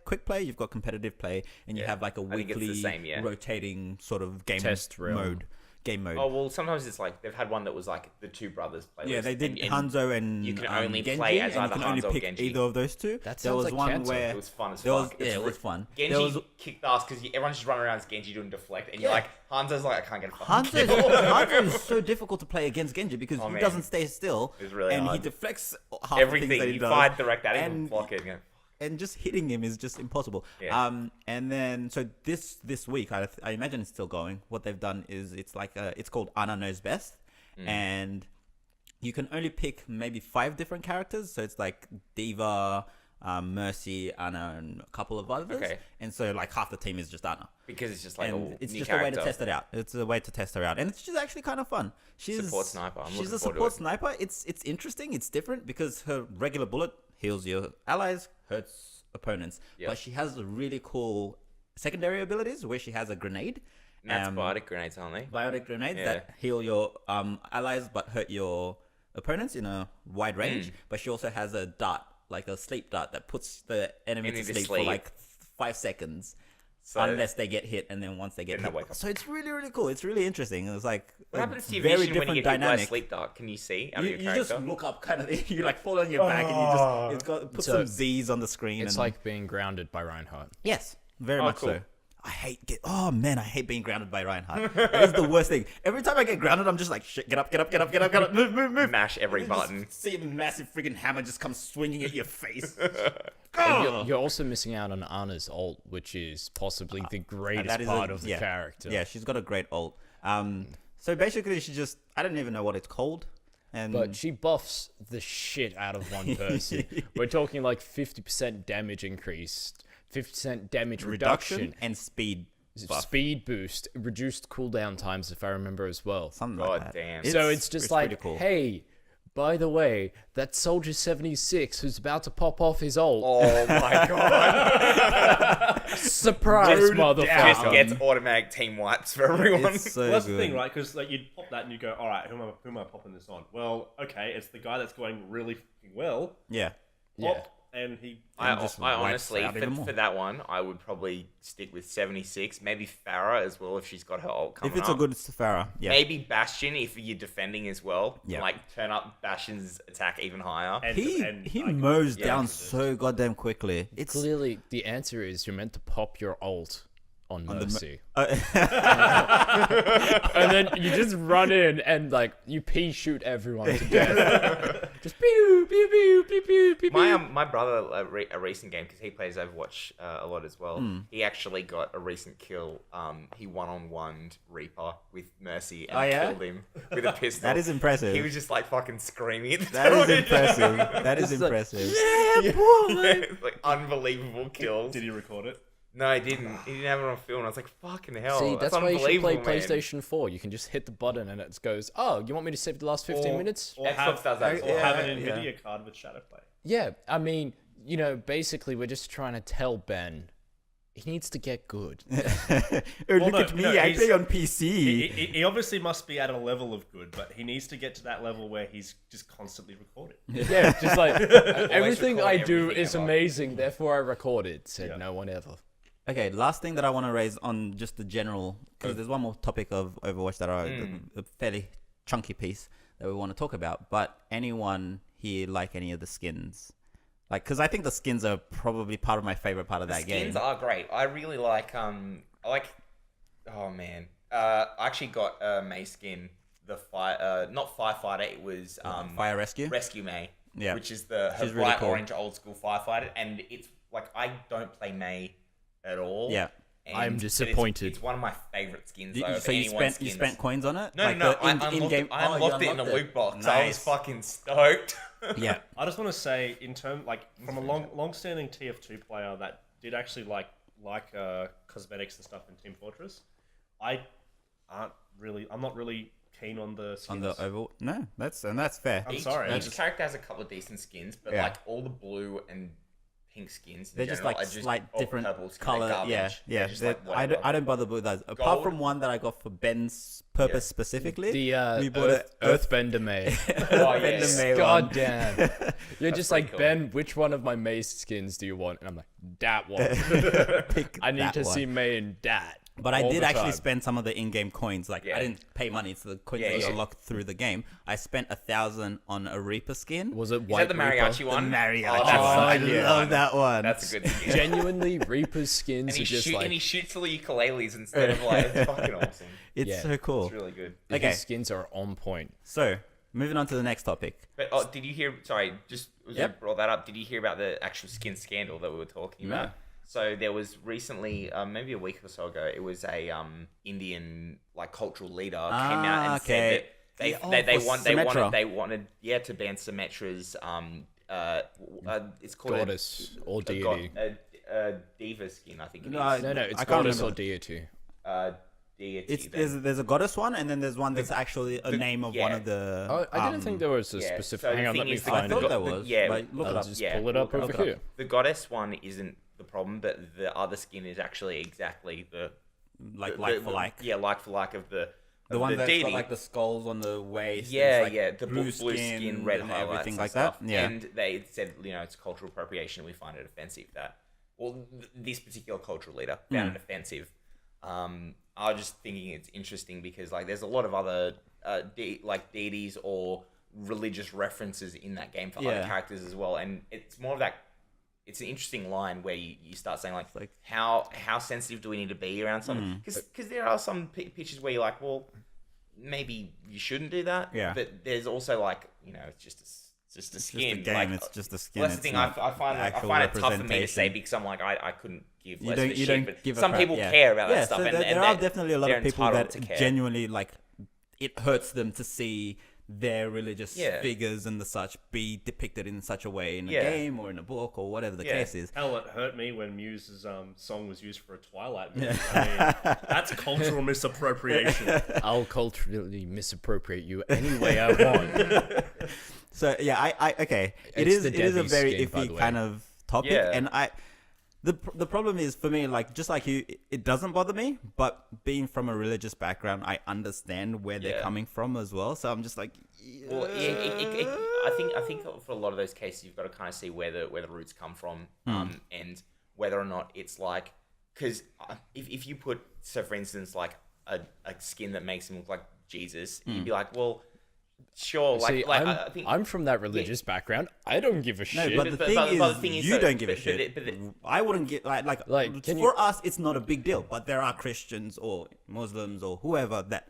you've got competitive play, and you
Yeah.
have like a
I think it's the
weekly
same, yeah.
rotating sort of game
Test realm.
game mode.
Oh well, sometimes it's like they've had one that was like the 2 brothers playlist.
Yeah, they did
and
Hanzo and
you can only
Genji,
play as
and you
either
can only
Hanzo or
pick
Genji.
either of those two.
That
there
sounds
was
like
one
cancer.
where
It was fun as
there was,
fuck.
yeah,
It's
it was
really-
fun.
Genji
There was
kicked ass because everyone's just running around as Genji doing deflect, and you're
Yeah.
like, Hanzo's like, I can't get a fucking
Hanzo,
kill.
Hanzo is so difficult to play against Genji because he
man.
doesn't stay still,
It's really
and he
hard.
deflects half
Everything
the things that he
you
does,
fire direct at him
and-
and block it. And
and just hitting him is just impossible.
Yeah.
And then so this week, I imagine it's still going. What they've done is it's called Ana Knows Best, and you can only pick maybe 5 different characters. So it's like Diva, Mercy, Ana, and a couple of others.
Okay.
And so like half the team is just Ana.
because it's just like
And
a
it's
new
just
character.
a way to test it out. It's a way to test her out, and it's just actually kind of fun. She's
Support sniper. I'm
she's
looking
a
forward to
support
it.
sniper. It's interesting. It's different because her regular bullet heals your allies, hurts opponents,
Yep.
but she has really cool secondary abilities where she has a grenade.
And that's biotic grenades, aren't they?
Biotic grenades
Yeah.
that heal your allies but hurt your opponents in a wide range. But she also has a dart, like a sleep dart, that puts the enemy to
Enemy to
sleep for
sleep.
like 5 seconds.
So-
Unless they get hit, and then once they get
Then they
hit,
wake up.
so it's really, really cool. It's really interesting. It's like
What
a
happens to your
very
vision when
different
you get hit by a
dynamic.
sleep dart? Can you see out
You,
of your
you just
character?
look up, kind of. You like fall on your back, and you just it's got put
So
some Z's on the screen.
It's
and,
like being grounded by Reinhardt.
yes, very
Oh,
much
cool.
so. I hate being grounded by Reinhardt. It is the worst thing. Every time I get grounded, I'm just like, shit, get up, move.
Mash every
You just
button.
See a massive freaking hammer just come swinging at your face.
And you're also missing out on Anna's ult, which is possibly the greatest
That is
part of the
yeah.
character.
Yeah, she's got a great ult. So basically, she just, I don't even know what it's called. And
But she buffs the shit out of one person. We're talking like 50% damage increased, 50% damage reduction,
and speed buff.
speed boost, reduced cooldown times, if I remember as well.
Something
God
like that.
damn.
So it's just
pretty
like,
cool.
hey, by the way, that Soldier 76 who's about to pop off his ult.
Oh my god.
Surprise,
Load it
motherfucker.
down.
Just gets automatic team wipes for everyone.
It's so
Well, that's the
good.
thing, right? Because like you'd pop that and you go, all right, who am I popping this on? Well, okay, it's the guy that's going really fucking well.
Yeah.
Pop, and he.
I
just
I
wipes
honestly,
out even more.
for that one, I would probably stick with 76. Maybe Farah as well if she's got her ult coming
If it's
up.
a good Farah, yeah.
Maybe Bastion if you're defending as well.
Yeah.
Like turn up Bastion's attack even higher.
And,
He
and
he
I can-
mows
yeah,
down
it's
so goddamn quickly. It's
Clearly, the answer is you're meant to pop your ult on Mercy.
uh,
And then you just run in and like you pea shoot everyone to death. Just pew pew pew pew pew pew.
My brother, a recent game, because he plays Overwatch a lot as well,
Hmm.
he actually got a recent kill. He one-on-one Reaper with Mercy and
Oh, yeah?
killed him with a pistol.
that is impressive.
He was just like fucking screaming at the
That is
television.
impressive. That is
It's like,
impressive.
It's like unbelievable kills.
Did he record it?
No, he didn't. He didn't have it on film. I was like, fucking hell.
See, that's why you should play
unbelievable, man.
PlayStation 4. You can just hit the button and it goes, "Oh, you want me to save the last 15 minutes?"
Or
Xbox
have,
does that as
or
well.
have an
Yeah.
Nvidia card with Shadowplay.
Yeah, I mean, basically we're just trying to tell Ben he needs to get good.
Look at me, I play on PC.
He obviously must be at a level of good, but he needs to get to that level where he's just constantly recording.
Yeah, just like everything I
record
do
everything
is
ever.
amazing, therefore I record it. Said
Yeah.
no one ever.
Okay, last thing that I want to raise on just the general, because there's one more topic of Overwatch that are a fairly chunky piece that we want to talk about. But anyone here like any of the skins? Like, because I think the skins are probably part of my favorite part of that game.
Skins are great. I really like oh man. I actually got a May skin, the not firefighter, it was
Fire Rescue?
Rescue May.
Yeah.
Which is her
She's really
bright
cool.
orange old school firefighter, and it's like I don't play May at all.
Yeah.
and
I'm
but
disappointed.
It's one of my favorite skins.
You-
Though,
so you spent coins on it?
No,
Like
no,
the
I
in-
unlocked
in-game-
it. I
Oh, you
unlocked it in the
unlocked
loot box. I was
Nice.
fucking stoked.
Yeah.
I just want to say, in term like from a long-standing TF2 player that did actually like cosmetics and stuff in Team Fortress, I'm not really keen on the skins.
On the Overwatch? No, that's fair.
I'm sorry.
Each character has a couple of decent skins, but
Yeah.
like all the blue and pink skins, in
They're just
general
like
are
slight
or
different
purple skins,
color.
they're
Yeah,
garbage.
yeah.
They're just like
I
whatever.
don't bother with those. Apart
Gold.
from one that I got for Ben's purpose specifically.
The
we bought
Earthbender May.
Oh, yeah.
Earthbender May
God
one.
damn. You're just
pretty
like,
cool.
Ben, which one of my May skins do you want? And I'm like, that one.
Pick
I need
that
to
one.
see May in that.
But I
all
did
the
actually
time.
spend some of the in-game coins. Like
Yeah.
I didn't pay money, so the coins
Yeah,
that
yeah.
you unlocked through the game. I spent 1,000 on a Reaper skin.
Was it
Is
White
that the
Reaper?
mariachi
The
one?
mariachi
Oh,
one.
that's
I
such a good
love
one.
that one.
That's a good skin.
Genuinely, Reaper's skins
And
are just like...
he shoots the ukuleles instead of like, it's fucking awesome.
It's
Yeah.
so cool.
It's really good.
Okay.
His skins are on point.
So moving on to the next topic.
But did you hear? Sorry, just as you brought that up. Did you hear about the actual skin scandal that we were talking about? So there was recently, maybe a week or so ago, it was a Indian like cultural leader came out and said that they wanted to ban Symmetra's it's called
Goddess or deity.
a diva skin, I think it is.
No,
No, it's
I can't
goddess
remember.
or deity.
Deity.
It's
then.
there's a goddess one, and then there's one that's actually a name of one
yeah.
of the.
Oh, I didn't think there was a
yeah,
specific...
so the
Hang on,
thing
let me
is,
I
find
thought
it.
there was.
Yeah,
but look it
I'll
up.
just
Yeah,
pull it up
look
over
it up.
here.
The goddess one isn't the problem, but the other skin is actually exactly the
Like
the-
for like.
Yeah, like for like of the
The one that's
deity.
got like the skulls on the waist.
Yeah,
like
yeah, the blue skin, red
and
highlights,
everything
and
like
stuff.
that. Yeah.
And they said, it's cultural appropriation. We find it offensive that, this particular cultural leader found it offensive. I was just thinking it's interesting because like there's a lot of other deities or religious references in that game for other
Yeah.
characters as well, and it's more of that. It's an interesting line where you start saying like
like-
how sensitive do we need to be around something? Because there are some pictures where you're like, well, maybe you shouldn't do that.
Yeah.
But there's also like, it's just a
It's just
skin.
a game.
Like,
It's just a skin.
well, that's the
it's
thing. I
not
find
actual
it tough for me to say
representation.
because I'm like I couldn't give
You
less
don't.
of a
You
shit.
don't
But
give a
some
crap,
people
yeah.
care about
Yeah,
that stuff.
so
and
there are
they're-
definitely a lot
they're
of people
entitled
that
to care.
genuinely like. It hurts them to see their religious
Yeah.
figures and the such be depicted in such a way in a
Yeah.
game or in a book or whatever the
Yeah.
case is.
Hell, it hurt me when Muse's song was used for a Twilight movie. I mean, that's cultural misappropriation.
I'll culturally misappropriate you any way I want.
So yeah, I okay. It
It's
is
the
it is a
Debbie
very
skin, by the
iffy
way.
kind of topic,
Yeah.
and the problem is for me, like just like you, it doesn't bother me. But being from a religious background, I understand where they're
Yeah.
coming from as well. So I'm just like,
Well, I think for a lot of those cases, you've got to kind of see where the roots come from, and whether or not it's like, because if you put, so for instance, like a skin that makes him look like Jesus, you'd be like, well, sure,
See,
I think
I'm from that religious background. I don't give a
no.
shit.
But the thing is, you
so-
don't give a
but-
shit.
but-
I wouldn't get like
can
for
you-
us, it's not a big deal. But there are Christians or Muslims or whoever that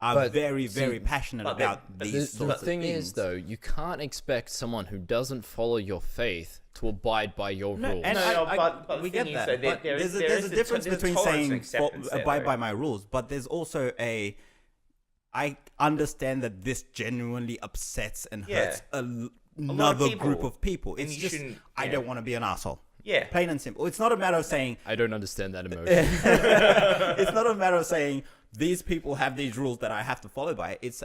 are
But
very
see,
very passionate
but
about
the-
these
The
sorts
thing
of things.
is, though, you can't expect someone who doesn't follow your faith to abide by your rules.
And
No, but
we
the thing
get
is,
that.
though,
But
there
there's
is-
a
there is a
difference
there's
between
tolerance and
saying
acceptance there,
abide
though.
by my rules, but there's also I understand that this genuinely upsets and
Yeah.
hurts
lot of
another
people,
group of people.
and
It's
you
just
shouldn't-
I
yeah.
don't want to be an asshole.
Yeah.
Plain and simple. It's not a matter of saying
I don't understand that emotion.
it's not a matter of saying these people have these rules that I have to follow by. It's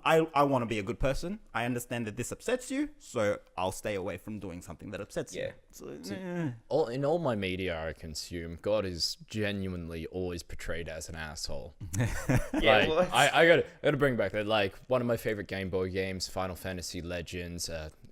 I want to be a good person. I understand that this upsets you, so I'll stay away from doing something that upsets you. So,
In all my media I consume, God is genuinely always portrayed as an asshole.
Yeah,
Like, I gotta bring back that. Like, one of my favorite Game Boy games, Final Fantasy Legends.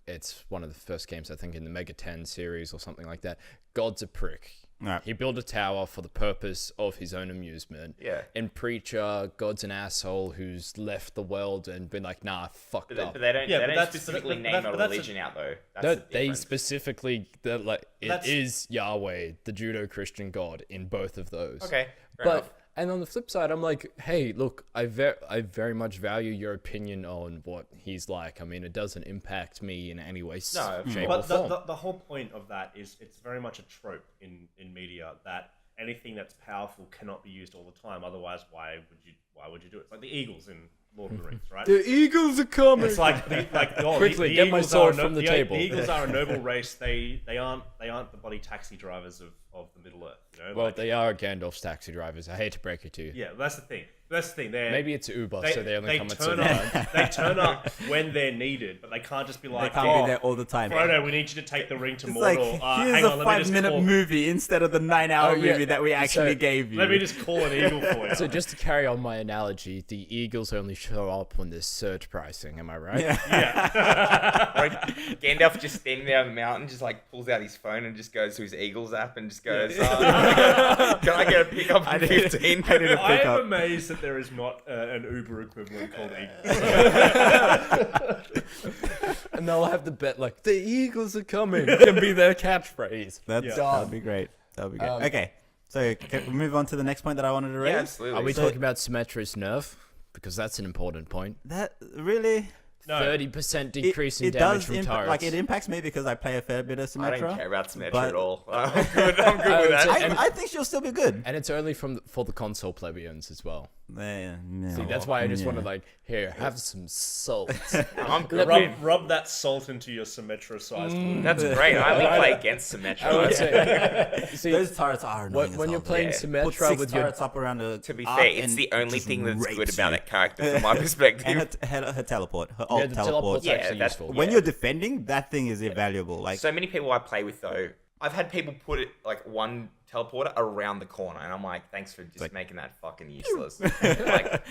It's one of the first games, I think, in the Mega 10 series or something like that. God's a prick.
Right.
He built a tower for the purpose of his own amusement.
Yeah.
In Preacher, God's an asshole who's left the world and been like, nah, fucked up.
But they don't,
Yeah,
they
but
don't
that's-
specifically
but
name
that's-
a
but that's
religion out, though. That's
No,
the
they
difference.
specifically, they're like, it
That's-
is Yahweh, the Judo-Christian God, in both of those.
Okay, fair
But
enough.
and on the flip side, I'm like, hey, look, I very much value your opinion on what he's like. I mean, it doesn't impact me in any way,
No,
shape, or
But
form.
the whole point of that is it's very much a trope in media that anything that's powerful cannot be used all the time. Otherwise, why would you do it? It's like the Eagles in Lord of the Rings, right?
The Eagles are coming.
It's like
Quickly,
the
get my
Eagles
sword
are
from the table.
The Eagles are a noble race. They aren't the bloody taxi drivers of the Middle Earth. You know,
Well,
like,
they are Gandalf's taxi drivers. I hate to break it to you.
yeah, that's the thing. They're
Maybe it's Uber, so they only come at
turn
certain times.
up. They turn up when they're needed, but they can't just be
they
like,
can't be there all the time.
Frodo, we need you to take the ring to
It's
Mordor.
like, here's
hang
a
on, let me just
5-minute
call-
movie instead of the 9-hour
Oh, yeah.
movie that we actually
So,
gave you.
Let me just call an eagle for you.
So just to carry on my analogy, the Eagles only show up when there's surge pricing. Am I right?
Yeah.
Like, Gandalf just standing there on the mountain, just like pulls out his phone and just goes to his Eagles app and just goes, can I get a pickup in 15?
I need a
I am
pickup.
amazed that there is not an Uber equivalent called Eagle.
And they'll have the bet like, the Eagles are coming. Can be their catchphrase.
That'd be great. That'd be great. Okay, so can we move on to the next point that I wanted to raise?
Yeah, absolutely.
Are we
So-
talking about Symmetra's nerf? Because that's an important point.
That really
30% decrease in
it
damage
does
from
impa-
turrets.
like it impacts me because I play a fair bit of
I don't
Symmetra.
care about Symmetra
but-
at all. I'm good with that.
and-
I think she'll still be good.
And it's only for the console plebeians as well.
Yeah.
See, that's why I just want to like, here, have some salt.
I'm good with
Rub that salt into your Symmetra-sized wound.
That's great. I only play against Symmetra.
I would say, see,
Those turrets are annoying.
when you're playing
Yeah.
Put
Symmetra
6
with your
turrets up around a
To be
arc
fair, it's
and
the only
just
thing that's good
rapes
about
you.
that character from my perspective.
And her teleport, her
yeah,
alt
the
teleport.
teleport's
Yeah,
actually
that's-
useful.
When
Yeah.
you're defending, that thing is invaluable. Like
So many people I play with, though, I've had people put it like one teleporter around the corner, and I'm like, thanks for just making that fucking useless. Like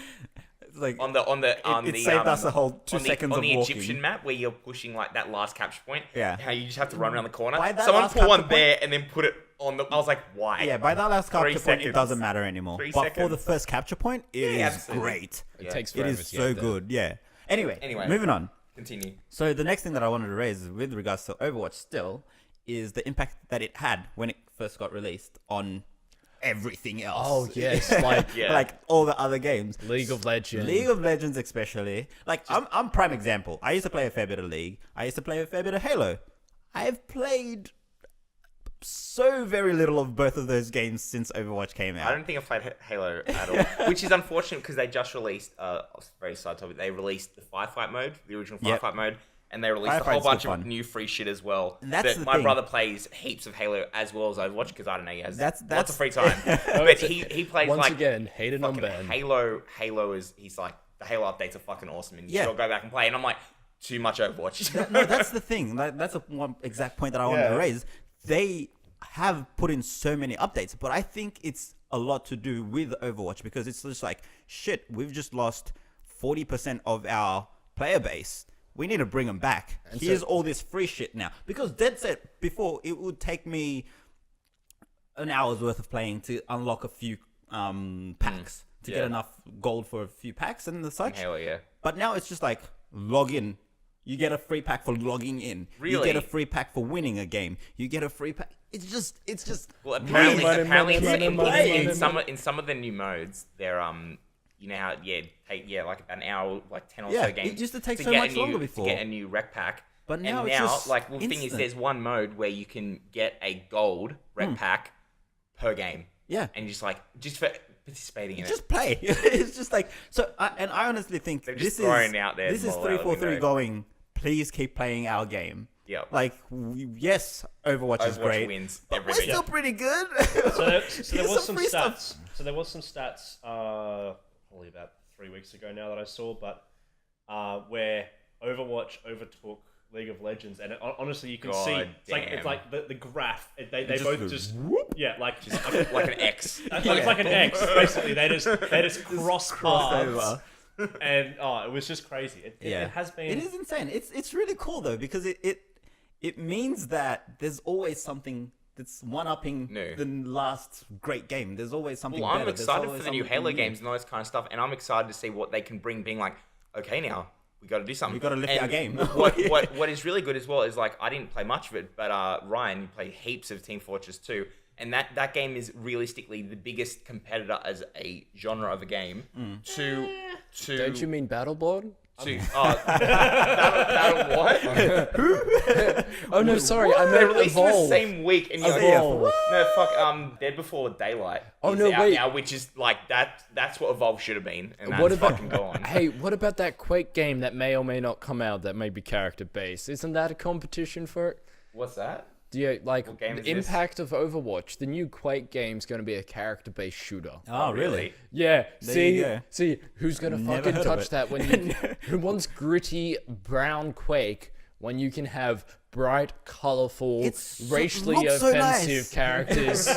it's like
on
it saved us a whole 2
on the,
seconds
on
of
the
walking.
Egyptian map where you're pushing like that last capture point.
Yeah.
How you just have to run around the corner.
By that
Someone
last
put one
capture
there and then put it on the. I was like, why?
Yeah, by that last
3
capture point, it
seconds.
doesn't matter anymore.
3
But for the
seconds.
first capture point, it is
absolutely.
great.
It
Yeah.
takes
It
forever
is
to
so
get there.
good. Yeah. Anyway,
Anyway.
moving on.
Continue.
So the next thing that I wanted to raise with regards to Overwatch still is the impact that it had when it first got released on everything else.
Oh yes, like
Yeah.
Like all the other games.
League of Legends.
League of Legends especially. Like I'm prime example. I used to play a fair bit of League. I used to play a fair bit of Halo. I've played so very little of both of those games since Overwatch came out.
I don't think I've played Halo at all, which is unfortunate because they just released. Very side topic. They released the firefight mode, the original
Yep.
firefight mode, and they released a
Firefight's
whole bunch
good
of
fun.
new free shit as well.
And that's
that
the
my
thing.
brother plays heaps of Halo as well as Overwatch because I don't know he has
That's-
lots of free time. But he plays
once
like
again, hated on
fucking
Ben.
Halo is he's like the Halo updates are fucking awesome and you
Yeah.
should all go back and play. And I'm like too much Overwatch.
No, that's the thing. That's one exact point that I wanted to raise. They have put in so many updates, but I think it's a lot to do with Overwatch because it's just like, shit, we've just lost 40% of our player base. We need to bring them back.
And
Here's
so-
all this free shit now. Because Dead Set, before, it would take me an hour's worth of playing to unlock a few packs, to get
Yeah.
enough gold for a few packs and the such.
Halo, yeah.
But now it's just like, log in. You get a free pack for logging in. You
Really?
get a free pack for winning a game. You get a free pack. It's just.
Well, apparently,
money,
apparently,
money,
in,
money,
in
money,
some in some of the new modes, they're you know how take like about an hour, like 10 or
Yeah,
so games.
it used to take so
get
much
a new,
longer before.
to get a new rec pack.
But now
and
it's
now,
just
like, well, the thing is,
instant.
there's one mode where you can get a gold rec pack per game.
Yeah.
And just for participating in
Just play. It's just like so. I honestly think
They're
this
just
is
throwing out there
this is
more loudly,
343
though.
going. Please keep playing our game.
Yep.
Like yes, Overwatch is
Overwatch
great,
wins
but we're
everything.
still pretty good.
So there
Here's
was some
free
stats. So there was some stats probably about 3 weeks ago now that I saw, but where Overwatch overtook League of Legends, and honestly, you can see it's like the graph. They both just like
like an X.
It's like an X. Basically, they just cross paths. And it was just crazy. It has been.
It is insane. It's really cool though, because it means that there's always something that's one-upping the last great game. There's always something better.
I'm excited for the new Halo games and all this kind of stuff, and I'm excited to see what they can bring, being like, okay, now we got to do something.
We got to lift our game.
what is really good as well is, like, I didn't play much of it, but Ryan, you played heaps of Team Fortress 2, and that game is realistically the biggest competitor as a genre of a game to
Don't you mean Battleborn?
Battle what?
Oh no, sorry,
What?
I
They
meant
released
Evolve.
the same week, and you're
Evolve.
like, no, fuck, Dead Before Daylight.
Oh,
is
no,
out
wait.
now, which is like that's what Evolve should have been, and that's
What about
fucking gone.
Hey, what about that Quake game that may or may not come out that may be character based? Isn't that a competition for it?
What's that?
Like
What game is
the
this?
impact of Overwatch? The new Quake game's going to be a character-based shooter.
Oh, really?
Yeah.
There you go.
See, who's gonna
Never
fucking
heard of
touch
it.
that when you? Who wants gritty brown Quake when you can have bright, colorful,
It's
racially
not so
offensive
nice.
characters?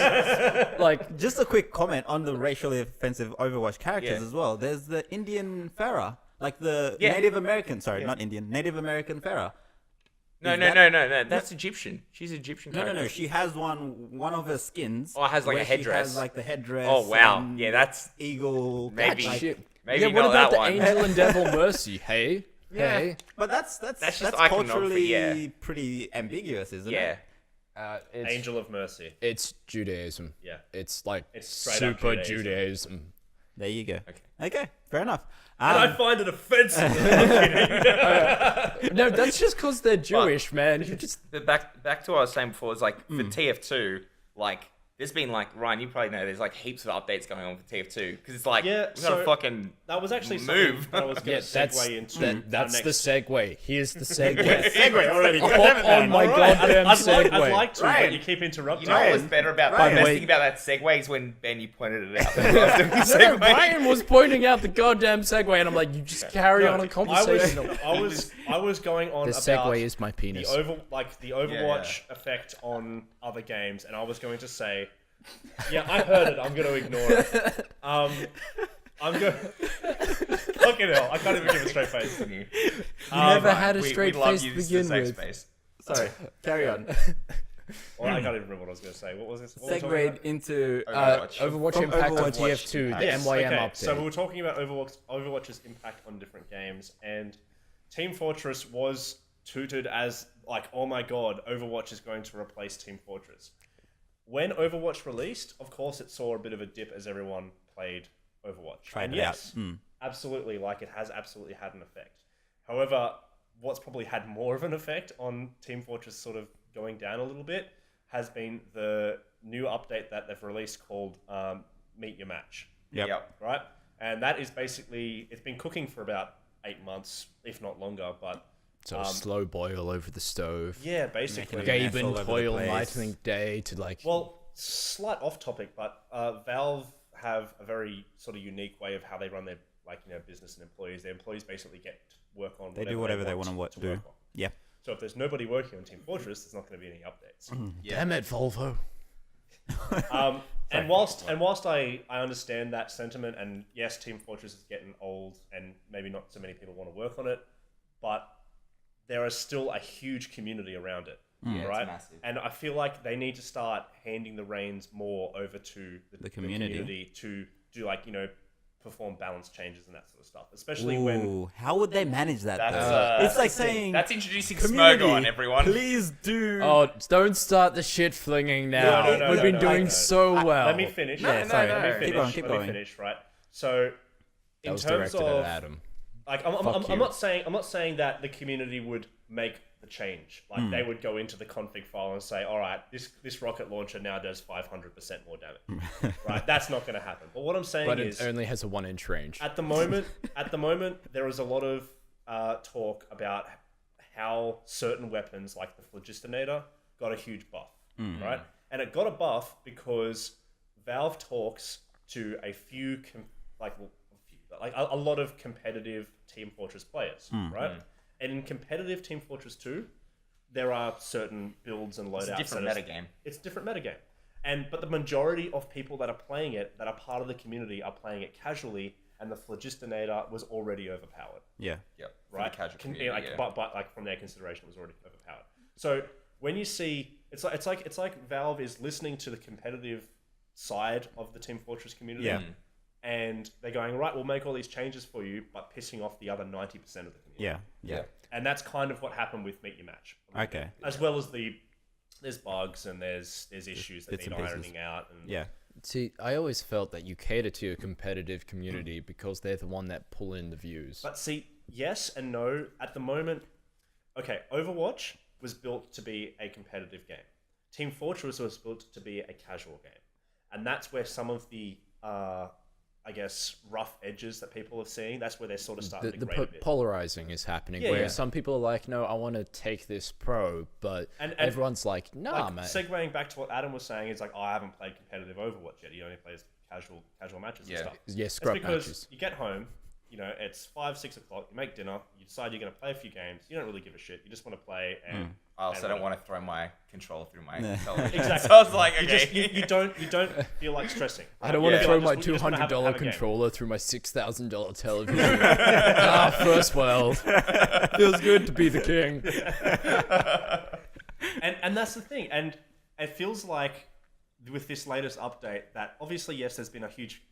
Like,
Just a quick comment on the racially offensive Overwatch characters
Yeah.
as well. There's the Indian Farah, like the
Yeah.
Native American. Sorry, not Indian. Native American Farah.
No,
Is
no,
that-
no, no. That's Egyptian. She's Egyptian.
No.
character.
She has one of her skins.
Oh, it has like a
where she
headdress.
has like the headdress.
Oh wow,
and
yeah, that's
eagle.
maybe
shit.
maybe
yeah, what
not
about
that
the
one.
Angel and Devil Mercy? Hey,
Yeah,
hey.
but that's
just
culturally
iconography,
pretty ambiguous, isn't
Yeah,
it?
It's,
Angel of Mercy.
It's Judaism.
Yeah.
It's like
It's straight up
super
Judaism.
Judaism.
There you go. Okay, fair enough.
And I find it offensive.
No, that's just because they're Jewish, man. You just
but back to what I was saying before. Is like for TF2, like there's been like Ryan, you probably know there's like heaps of updates going on for TF2 because it's like
Yeah,
we gotta
so-
fucking
That was actually
Move.
something that I was going to segue into.
that's
our
the
next...
segue. Here's the segue.
segue already.
on my goddamn segue.
I'd like to,
Ryan,
but you keep interrupting.
You know what was better about the
Ryan,
best
wait.
thing about that segue is when Ben you pointed it out.
No, Brian was pointing out the goddamn segue, and I'm like, you just carry on a conversation.
I was going on
The
about
segue is my penis.
the Overwatch effect on other games, and I was going to say, yeah, I heard it. I'm going to ignore it. I'm going. Fucking hell! I can't even give a straight face.
You never had a straight
we love
face to
you, this is
begin
a safe
with.
space.
Sorry, carry on.
Well, I can't even remember what I was going to say. What was this? What were we talking
Segued
about?
into
Overwatch
From
impact on
Overwatch
TF2, the
impact.
Yes,
MYM
okay.
update.
So we were talking about Overwatch's impact on different games, and Team Fortress was touted as like, oh my god, Overwatch is going to replace Team Fortress. When Overwatch released, of course, it saw a bit of a dip as everyone played Overwatch.
Tried
and
it
yes,
out.
absolutely, like it has absolutely had an effect. However, what's probably had more of an effect on Team Fortress sort of going down a little bit has been the new update that they've released called Meet Your Match.
Yep.
Right? And that is basically, it's been cooking for about 8 months, if not longer, but
So slow boil over the stove.
yeah, basically.
Making a mess
Gaben
all over the
toil
place.
lightning day to like.
Well, slight off topic, but Valve have a very sort of unique way of how they run their business and employees. Their employees basically get work on.
They do whatever they want to do.
work on.
Yeah.
So if there's nobody working on Team Fortress, there's not going to be any updates.
Damn it, Volvo.
And whilst I understand that sentiment, and yes, Team Fortress is getting old, and maybe not so many people want to work on it, but there is still a huge community around it.
Yeah, it's
right?
massive.
And I feel like they need to start handing the reins more over to the
community.
to do perform balance changes and that sort of stuff. Especially when
Ooh, how would they manage that?
That's,
though? It's like
that's the thing.
saying,
That's introducing
community,
Smogon, everyone.
please do.
Oh, don't start the shit flinging now.
No,
We've been
no,
doing
no.
so well.
let me finish.
No, no,
sorry.
no.
Let me
Keep going,
finish.
keep
Let me
going.
finish. Right. So,
That
in
was
terms
directed
of
at Adam.
like,
Fuck you.
I'm not saying that the community would make the change. Like they would go into the config file and say, all right, this rocket launcher now does 500% more damage. Right? That's not going to happen. But what I'm saying
But
is,
it only has a 1-inch range.
at the moment, there is a lot of talk about how certain weapons, like the Phlogistinator, got a huge buff, right? And it got a buff because Valve talks to a few, like a lot of competitive Team Fortress players, right? And in competitive Team Fortress 2, there are certain builds and loadouts.
It's a different metagame.
It's a different metagame. But the majority of people that are playing it, that are part of the community, are playing it casually, and the Phlogistinator was already overpowered.
Yeah.
Yep. For
Right?
the casual community, yeah.
But like from their consideration, it was already overpowered. So when you see, it's like Valve is listening to the competitive side of the Team Fortress community.
Yeah.
And they're going, right, we'll make all these changes for you, but pissing off the other 90% of the community.
Yeah.
And that's kind of what happened with Meet Your Match.
Okay.
As well as there's bugs and there's issues that
bits
need
and pieces.
ironing out. And
Yeah.
See, I always felt that you cater to your competitive community because they're the one that pull in the views.
But see, yes and no. At the moment, okay, Overwatch was built to be a competitive game. Team Fortress was built to be a casual game. And that's where some of the, I guess, rough edges that people are seeing, that's where they're sort of starting to grade a bit.
Polarizing is happening, where some people are like, no, I want to take this pro, but
and
everyone's like, nah,
like,
mate.
Segueing back to what Adam was saying, is like, oh, I haven't played competitive Overwatch yet. He only plays casual matches and stuff.
Yeah,
It's
scrub
because
matches.
you get home, you know, it's 5, 6 o'clock, you make dinner, you decide you're going to play a few games, you don't really give a shit, you just want to play and...
I also don't want to throw my controller through my television.
Exactly.
So I was like, okay.
You don't feel like stressing.
I don't want to throw my
You just wanna have
$200
a game.
controller through my $6,000 television. First world. Feels good to be the king.
And that's the thing. And it feels like with this latest update that obviously, yes, there's been a huge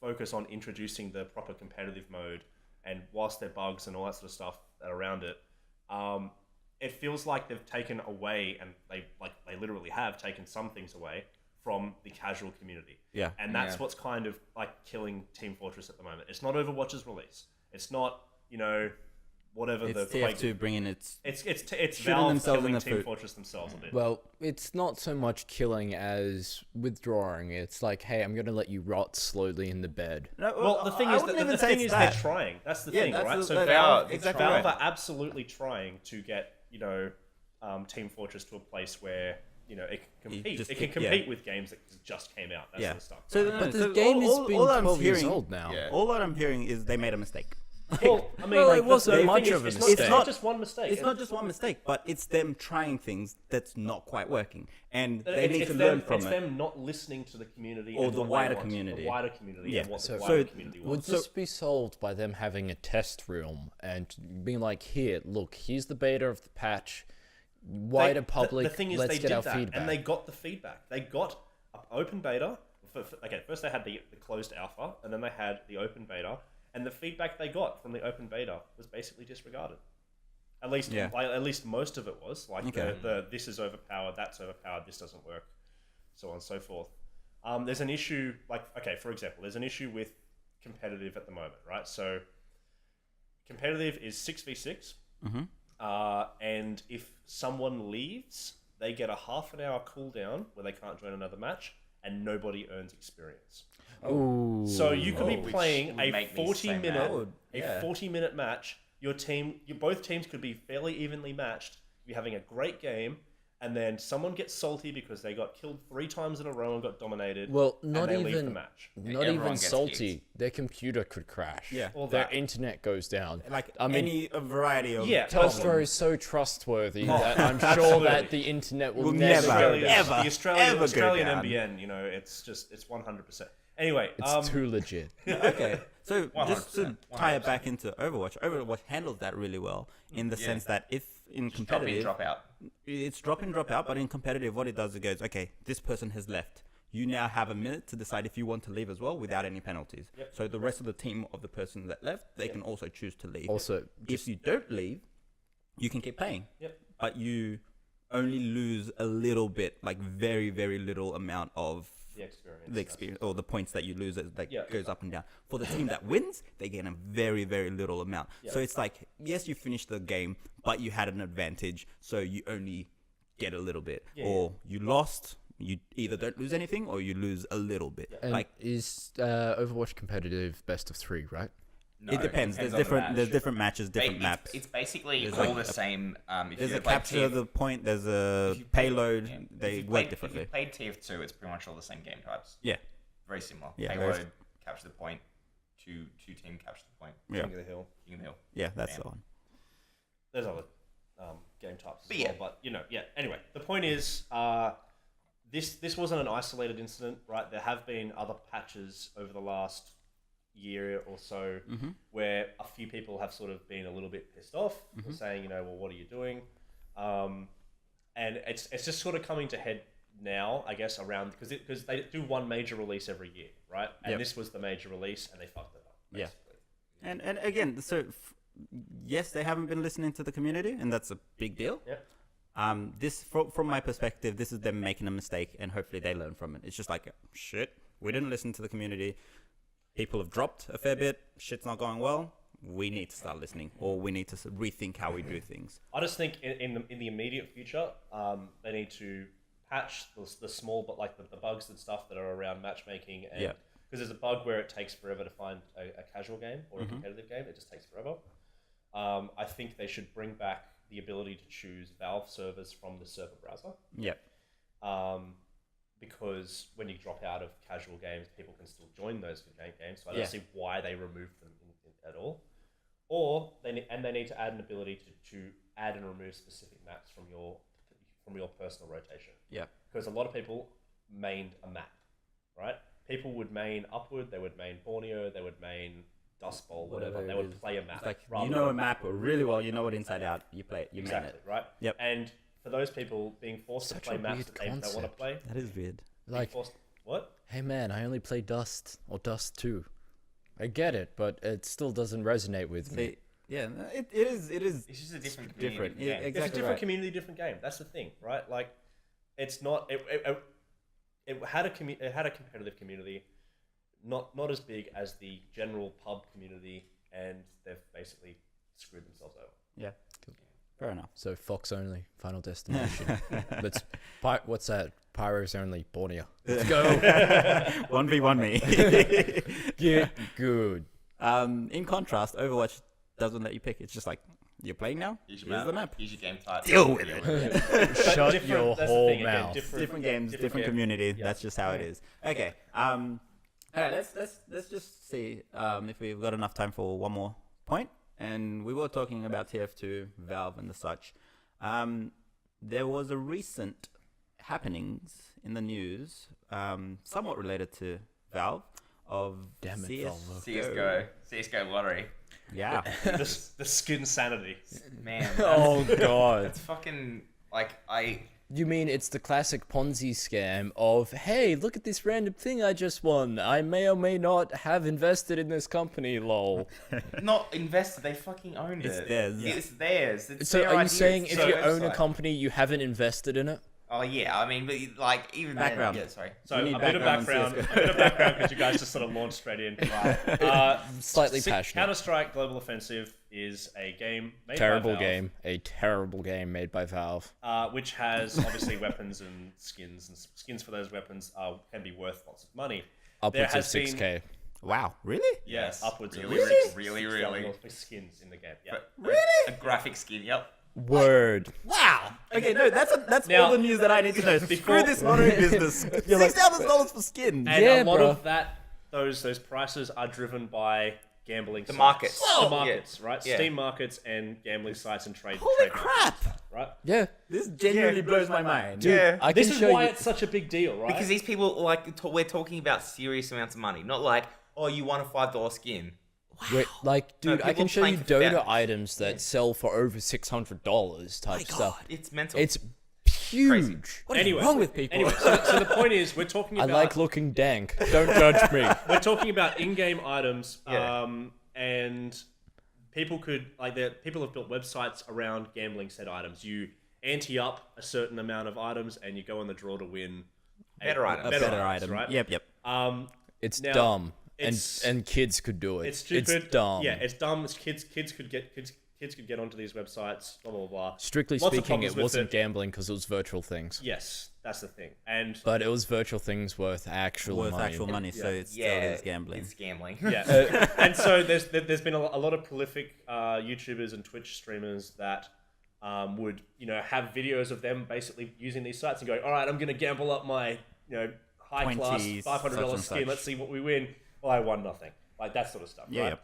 focus on introducing the proper competitive mode, and whilst there are bugs and all that sort of stuff that are around it, it feels like they've taken away, and they literally have taken some things away from the casual community.
Yeah.
And that's what's kind of like killing Team Fortress at the moment. It's not Overwatch's release. It's not, you know, whatever
It's
the
TF2 bringing its...
It's
shooting
Valve
themselves in
killing
the
Team
foot.
Fortress themselves a bit.
Well, it's not so much killing as withdrawing. It's like, hey, I'm going to let you rot slowly in the bed.
No,
Well, the thing
I
is,
wouldn't
the
even say
thing
it's
is,
that.
they're trying. That's the
Yeah,
thing,
that's
right?
the-
So
that-
Valve,
exactly
Valve
right.
are absolutely trying to get, you know, Team Fortress to a place where, you know, it can compete.
just
It can
keep- yeah.
compete with games that just came out. That sort of stuff.
So,
right?
But the
so
game has
all-
been
all I'm
12 years
hearing-
old now.
Yeah.
All that I'm hearing is they made a mistake.
Well, I mean,
Well,
like,
it wasn't
the
much
thing
of a
is,
mistake.
It's not just one mistake.
It's not just one mistake, but it's them trying things that's not quite working, and they
It's-
need
it's
to
them-
learn from
it's
it.
them not listening to the community
Or
and
the
what they
wider
want,
community.
the wider community,
Yeah.
and what
So-
the wider
so
community
Would
wants.
this be solved by them having a test room and being like, here, look, here's the beta of the patch, wider public,
The thing is,
let's
they
get
did
our
that,
feedback.
and they got the feedback. They got an open beta. Okay, first they had the closed alpha, and then they had the open beta, and the feedback they got from the open beta was basically disregarded. At least,
Yeah.
at least most of it was like
Okay.
the this is overpowered, that's overpowered, this doesn't work, so on and so forth. There's an issue, like, okay, for example, there's an issue with competitive at the moment, right? So competitive is 6v6, and if someone leaves, they get a half an hour cooldown where they can't join another match, and nobody earns experience.
Ooh.
So you could be
Which
playing
would
a
make me
40-minute,
so
mad.
40-minute match. Both teams could be fairly evenly matched. You're having a great game, and then someone gets salty because they got killed 3 times in a row and got dominated.
Well,
and
not
they leave the
even
match.
not
Everyone
even
gets
salty.
kicked.
Their computer could crash.
Yeah.
All
Their
that.
internet goes down.
Like
I mean,
any variety of
Yeah,
Telstra is so trustworthy that I'm sure that the internet will
Will
never
never,
go
Australian-
down.
ever,
the Australian,
ever go
Australian
down.
NBN, you know, it's 100%. Anyway,
It's too legit.
Okay, so just to
100%,
tie it back into Overwatch, Overwatch handles that really well in the sense that if in
Drop in,
competitive,
drop out.
it's drop in, drop out, but in competitive, what it does, it goes, okay, this person has left. You now have a minute to decide if you want to leave as well without any penalties.
Yep.
So the rest of the team of the person that left, they can also choose to leave.
Also,
If you don't leave, you can keep playing.
Yep.
But you only lose a little bit, like very, very little amount of
the experience.
the experience or the points that you lose as like
Yeah.
goes up and down. For the team that wins, they get a very, very little amount. So it's like, yes, you finished the game, but you had an advantage, so you only get a little bit. Or you lost, you either don't lose anything or you lose a little bit.
and
Like
is Overwatch competitive best of 3, right?
No,
it depends.
on
There's
the
different.
match.
There's different matches, different maps.
It's basically
There's
all
like
the same. If
There's
you
a
play
capture the point. There's a
if you play-
payload.
yeah.
They
If you
work
played-
differently.
If you played TF2, it's pretty much all the same game types.
Yeah.
Very similar.
Yeah,
Payload,
very-
capture the point, two team capture the point.
Yeah.
King of the Hill.
King of the Hill.
Yeah, that's
Bam.
the one.
There's other game types as
But
well,
yeah.
but yeah. Anyway, the point is, this wasn't an isolated incident, right? There have been other patches over the last year or so where a few people have sort of been a little bit pissed off, saying, well, what are you doing? And it's just sort of coming to head now, I guess, around because they do one major release every year, right? And this was the major release, and they fucked it up. Basically.
And again, so yes, they haven't been listening to the community, and that's a big deal.
Yep.
This from my perspective, this is them making a mistake, and hopefully they learn from it. It's just like, shit, we didn't listen to the community. People have dropped a fair bit. Shit's not going well. We need to start listening, or we need to rethink how we do things.
I just think in the immediate future, they need to patch the small, but like the bugs and stuff that are around matchmaking, and because there's a bug where it takes forever to find a casual game or a competitive game. It just takes forever. I think they should bring back the ability to choose Valve servers from the server browser.
Yep.
Because when you drop out of casual games, people can still join those games. So I don't see why they removed them at all. Or they need to add an ability to add and remove specific maps from your personal rotation.
Yeah.
Because a lot of people mained a map, right? People would main Upward, they would main Borneo, they would main Dust Bowl, whatever. They would play a map.
It's like,
rather
you know
than-
a map really well. You know it inside out. You play it. You
exactly,
main it.
right?
Yep.
And for those people being forced
Such
to play
a
maps
weird
that they don't want to
concept.
play,
That is weird.
Like,
what?
hey man, I only play Dust or Dust 2. I get it, but it still doesn't resonate with me.
See, yeah, it is.
It's just a different community,
different.
different
Yeah,
game.
exactly.
It's a different
right.
community, different game. That's the thing, right? Like, it's not. It had a competitive community, not as big as the general pub community, and they've basically screwed themselves over.
Yeah. Fair enough.
So Fox only, Final Destination. What's that? Pyros only, Borneo. Let's go.
1v1 me.
Get good.
In contrast, Overwatch doesn't let you pick. It's just like, you're playing now?
Here's
Here's
your
the map.
Here's your game type.
Deal with it.
Shut
different-
your
that's the
whole
thing, again,
mouth.
Different games, different
game.
community.
Yeah.
That's just how it is. Okay. All right. Let's just see if we've got enough time for one more point. And we were talking about TF2, Valve, and the such. There was a recent happenings in the news, somewhat related to Valve, of
Damn it,
CS:GO.
CSGO lottery.
Yeah.
the skin sanity.
Man,
Oh god.
it's fucking like
You mean it's the classic Ponzi scam of, hey, look at this random thing I just won. I may or may not have invested in this company, lol.
not invested. They fucking owned
It's
it.
theirs.
It's theirs. It's
So
their
are you
idea.
saying
It's
if
their
you own a
website.
company, you haven't invested in it?
Oh yeah, I mean, but like even
Background.
Then, yeah, sorry.
So
You
a
need
bit of
background on
background because you guys just sort of launched straight in.
Slightly passionate.
Counter-Strike Global Offensive is a game made
Terrible
by Valve,
game. A terrible game made by Valve.
which has obviously weapons and skins for those weapons can be worth lots of money.
Upwards of
has been-
6k.
Wow. Really?
Yes, upwards
Really?
of
Really?
$6,000 skins in the game. Yeah.
A graphic skin. Yep.
Word.
Wow. Okay, no, that's
Now-
all the news that I need to know. Screw this lottery business. $6,000 for skins.
And
Yeah,
a lot
bro.
of that, those prices are driven by gambling sites.
markets.
The
Whoa!
markets, right?
Yeah.
Steam markets and gambling sites and trade.
Holy
trade
crap.
markets, right?
Yeah.
This genuinely blows my mind.
Dude,
Yeah.
I can
This is
show
why
you.
it's such a big deal, right?
Because these people we're talking about serious amounts of money, not like you won a $5 skin.
Wait, like, dude, I
people
can show you
playing for
Dota
fat.
items that sell for over $600 type
My
stuff.
God.
It's mental.
It's huge.
What is
Anyway,
wrong with people?
Anyway, so the point is, we're talking
I
about
like looking dank. Don't judge me.
we're talking about in-game items,
Yeah.
and people people have built websites around gambling said items. You ante up a certain amount of items, and you go on the draw to win
Better items.
a better item.
right?
Yep.
It's
Now,
dumb.
it's-
And kids could do it.
It's stupid.
It's dumb.
Yeah, it's dumb. Kids could get onto these websites. Blah blah blah.
Strictly
Lots of
speaking,
problems
it
with
wasn't
it.
gambling because it was virtual things.
Yes, that's the thing. And
But it was virtual things worth actual
Worth
money.
actual money, so
Yeah.
it's still is gambling.
It's gambling.
yeah, and so there's been a lot of prolific YouTubers and Twitch streamers that would have videos of them basically using these sites and going, all right, I'm going to gamble up my high class $500
such and
skin.
such.
Let's see what we win. Well, I won nothing. like that sort of stuff.
Yeah,
right?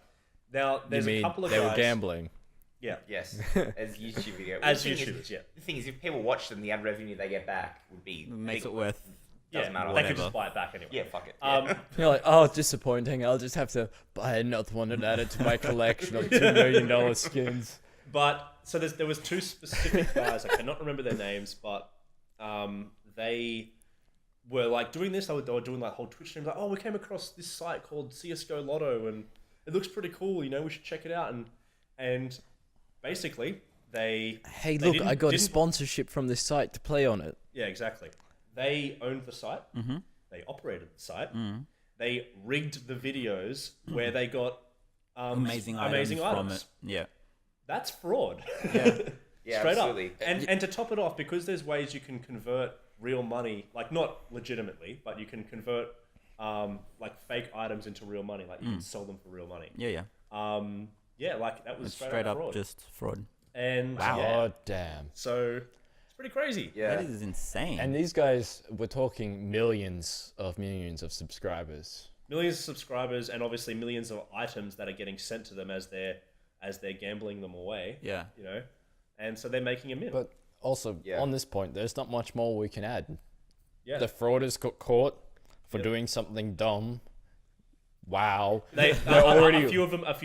Now there's
you mean
a couple of
they
guys.
were gambling?
Yeah,
Yes, as YouTube video.
as
The thing
YouTubers.
is,
Yeah,
the thing is, if people watch them, the ad revenue they get back would be
Makes
big.
it worth.
Doesn't matter.
They
whatever.
could just buy it back anyway.
Yeah, fuck it.
You're like, oh, disappointing. I'll just have to buy another one and add it to my collection of $2 million skins.
But so there was two specific guys. I cannot remember their names, but they were like doing this. They were doing like whole Twitch streams. Like, oh, we came across this site called CS:GO Lotto, and it looks pretty cool. You know, we should check it out. And basically,
Hey,
they
look, I got a
didn't-
sponsorship from this site to play on it.
Yeah, exactly. They owned the site.
Mm-hmm.
They operated the site. They rigged the videos where they got
Amazing items from it. Yeah.
That's fraud.
Yeah,
Straight
absolutely.
up. And to top it off, because there's ways you can convert real money, like not legitimately, but you can convert like fake items into real money. Like you can sell them for real money.
Yeah.
Yeah, like that was
It's
straight up fraud.
just fraud.
And
Wow.
yeah,
Oh, damn.
so it's pretty crazy.
Yeah.
That is insane.
And these guys, we're talking millions of subscribers.
Millions of subscribers and obviously millions of items that are getting sent to them as they're gambling them away.
yeah.
You know, and so they're making a mint.
But also,
Yeah.
on this point, there's not much more we can add.
Yeah.
The frauders got caught for
Yep.
doing something dumb. Wow.
They
already-
a few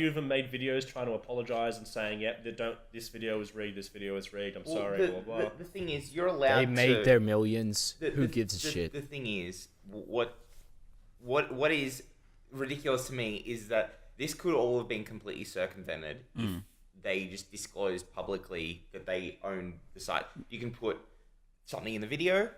of them made videos trying to apologize and saying, "Yep, this video was rigged. This video was rigged. I'm
Well,
sorry." Blah blah.
the thing is, you're allowed.
They made
to,
their millions.
the-
Who
the-
gives a shit?
The thing is, what is ridiculous to me is that this could all have been completely circumvented if they just disclosed publicly that they own the site. You can put something in the video,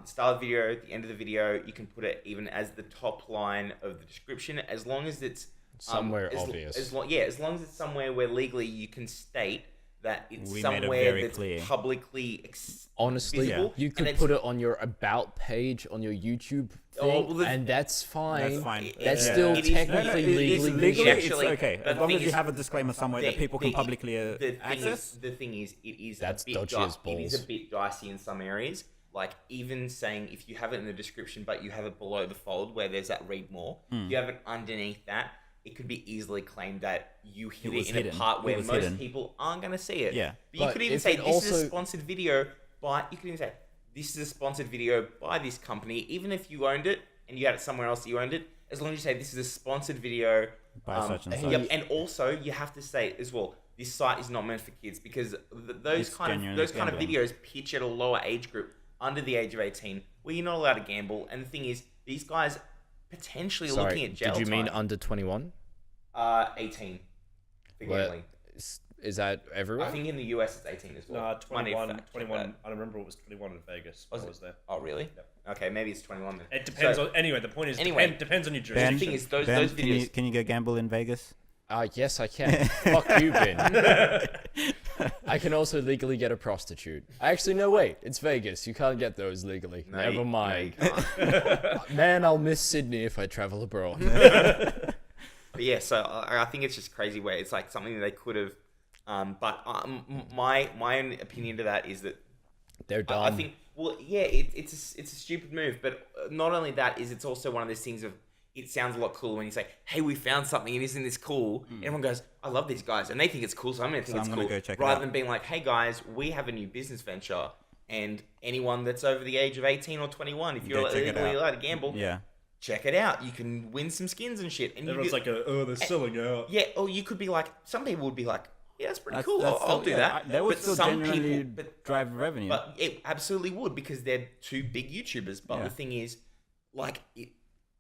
start of the video, at the end of the video. You can put it even as the top line of the description, as long as it's
Somewhere obvious.
As long as it's somewhere where legally you can state that it's
We made it
somewhere
very
that's
clear.
publicly
Honestly,
visible,
you
and
could
it's-
put it on your about page on your YouTube thing,
Oh, well,
and that's fine.
That's fine.
That's
Yeah.
still
It is-
technically
it's
legally
legally,
legal.
it's
Actually,
okay.
but
As
the
long
thing
as you
is-
have a disclaimer somewhere that people can publicly access.
The thing is, it is
That's
a bit
dodgy as
it is
balls.
a bit dicey in some areas. Like even saying if you have it in the description, but you have it below the fold where there's that read more, if you have it underneath that, it could be easily claimed that you hit
was
it in
hidden.
a part
It
where
was
most
hidden.
people aren't going to see it.
Yeah.
But you
But
could even
if
say
it
this is a
also-
sponsored video by. You could even say this is a sponsored video by this company, even if you owned it and you had it somewhere else that you owned it. As long as you say this is a sponsored video
By such and such.
Yep, and also you have to say as well, this site is not meant for kids because those
It's
kind of
genuinely gambling.
videos pitch at a lower age group under the age of 18, where you're not allowed to gamble. And the thing is, these guys potentially are looking
Sorry,
at jail
did you mean
time.
under 21?
18 for
Well,
gambling.
Is that everywhere?
I think in the US it's 18 as well.
No,
Might need to
21.
fact check
21.
that.
I remember it was 21 in Vegas.
Was
I
it?
was there.
Oh, really? Okay, maybe it's 21 then.
It depends
So-
on. Anyway, the point is,
Anyway,
depends on your
Ben,
jurisdiction.
the thing is, those
Ben,
videos.
can you go gamble in Vegas?
Yes, I can. Fuck you, Ben. I can also legally get a prostitute. Actually, no, wait. It's Vegas. You can't get those legally.
No,
Never
you-
mind.
no, you can't.
Man, I'll miss Sydney if I travel abroad.
But yeah, so I think it's just crazy where it's like something that they could have. But my own opinion to that is that
They're dumb.
I think, well, yeah, it's a stupid move, but not only that is it's also one of those things of it sounds a lot cooler when you say, "Hey, we found something, and isn't this cool?" Everyone goes, "I love these guys," and they think it's cool, so I'm gonna think
So
it's
I'm
cool.
gonna go check it
rather
out.
than being like, "Hey guys, we have a new business venture, and anyone that's over the age of 18 or 21, if you're
Go check it
legally
out."
allowed to gamble,
Yeah.
check it out. You can win some skins and shit." And
Everyone's
you
like, "Oh, they're selling out."
yeah, or you could be like, some people would be like, "Yeah, that's pretty
That's-
cool.
that's
I'll
still-
do
yeah,
that."
They would
But
still
some
genuinely
people, but
drive revenue.
but it absolutely would because they're two big YouTubers. But
Yeah.
the thing is, like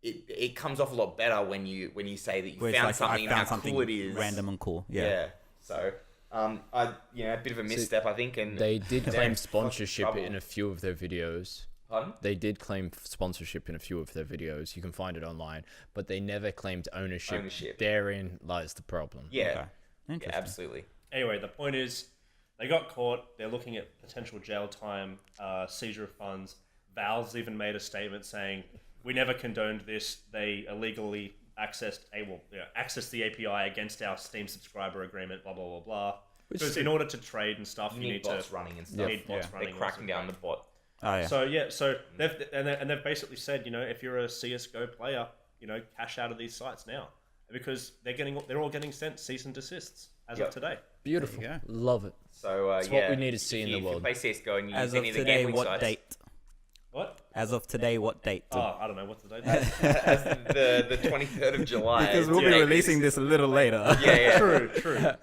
it comes off a lot better when you say that you
Where it's
found
like,
something
I
and
found
how
something
cool it is.
random and cool. Yeah.
Yeah. So a bit of a misstep, I think. And
They did
they're
claim
in
sponsorship
trouble.
in a few of their videos.
Pardon?
They did claim sponsorship in a few of their videos. You can find it online, but they never claimed ownership.
Ownership.
Therein lies the problem.
Yeah.
Okay.
Yeah,
Interesting.
absolutely.
Anyway, the point is, they got caught. They're looking at potential jail time, seizure of funds. Valve's even made a statement saying, "We never condoned this. They illegally accessed the API against our Steam subscriber agreement. Blah blah blah blah." Because in order to trade and stuff,
You need bots running and
you
stuff.
need bots
Yeah.
running.
They're cracking down the bot.
Oh yeah.
So they've basically said, if you're a CS:GO player, cash out of these sites now. because they're all getting sent cease and desists as of today.
Beautiful.
There you
Love it.
So
It's what we need to see in the
If
world.
you play CS:GO and you
As
use
of
any of the
today,
gambling
what
sites,
date?
What?
As of today, what date?
Oh, I don't know. What's the date?
as the 23rd of July.
Because we'll be
Yeah.
releasing this a little later.
Yeah.
True.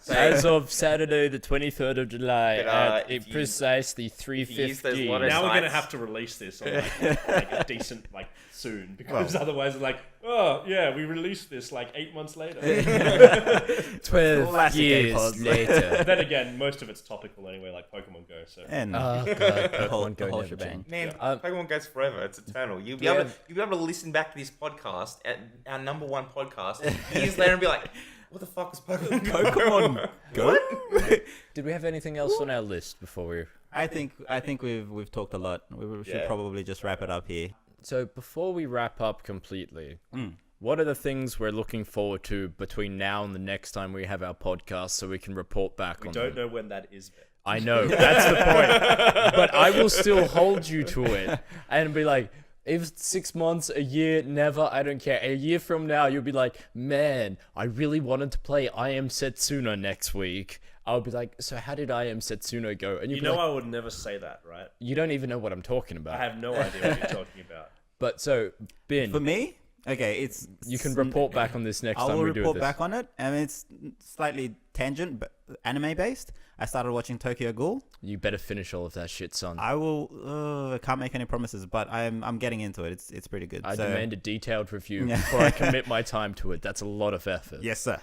As of Saturday, the 23rd of July,
But,
at
if you-
precisely
use those
3:15.
lotto
Now we're gonna
sites-
have to release this on like a decent soon, because otherwise it's like, oh yeah, we released this like 8 months later.
12
Classic
years
AirPods.
later.
Then again, most of it's topical anyway, like Pokemon Go. So
And
Oh, God,
the whole,
Pokemon Go
the whole
never
shebang.
change.
Man,
Yeah.
Pokemon goes forever. It's eternal. You'll be
Yeah.
able to listen back to this podcast, at our number one podcast, years later and be like, what the fuck was Pokemon Go?
Pokemon Go.
Did we have anything else on our list before we...
I think we've talked a lot. We should
Yeah.
probably just wrap it up here.
So before we wrap up completely, what are the things we're looking forward to between now and the next time we have our podcast so we can report back
we
on
don't
them?
know when that is. Ben.
I know, that's the point. But I will still hold you to it and be like, if it's 6 months, a year, never, I don't care. A year from now, you'll be like, man, I really wanted to play I Am Setsuna next week. I'll be like, so how did I Am Setsuna go? And
You
you'll
know
be like,
I would never say that, right?
you don't even know what I'm talking
I
about.
have no idea what you're talking about.
But so, Bin,
For me, okay, it's
you can report back on this next
I
time
will
we do
report
this.
back on it, and it's slightly tangent, but anime based. I started watching Tokyo Ghoul.
You better finish all of that shit, son.
I will. I can't make any promises, but I'm getting into it. It's pretty good.
I
So-
demand a detailed review
Yeah.
before I commit my time to it. That's a lot of effort.
Yes, sir.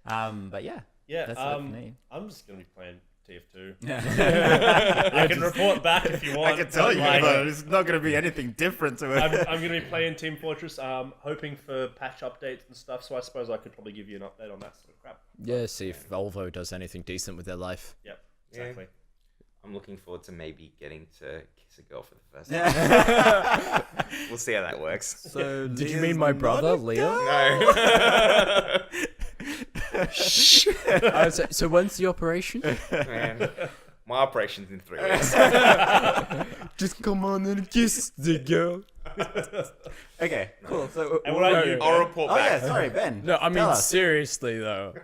But yeah.
Yeah,
That's it for me.
I'm just gonna be playing TF2.
Yeah.
I can report back if you want. but, like,
it's not going to be anything different to
I'm gonna be playing Team Fortress, hoping for patch updates and stuff. So I suppose I could probably give you an update on that sort of crap.
Yeah, see if Volvo does anything decent with their life.
Yep,
Yeah.
exactly.
I'm looking forward to maybe getting to kiss a girl for the first time.
Yeah.
We'll see how that works.
So
Did you
Leah's
mean my
not
brother,
a
Leo?
No.
Shh. So when's the operation?
Man, my operation's in 3 weeks.
Just come on and kiss the girl.
Okay, cool. So
And what about you?
I'll report
Oh
back.
yeah, sorry, Ben.
No, I mean
Tell us.
seriously though.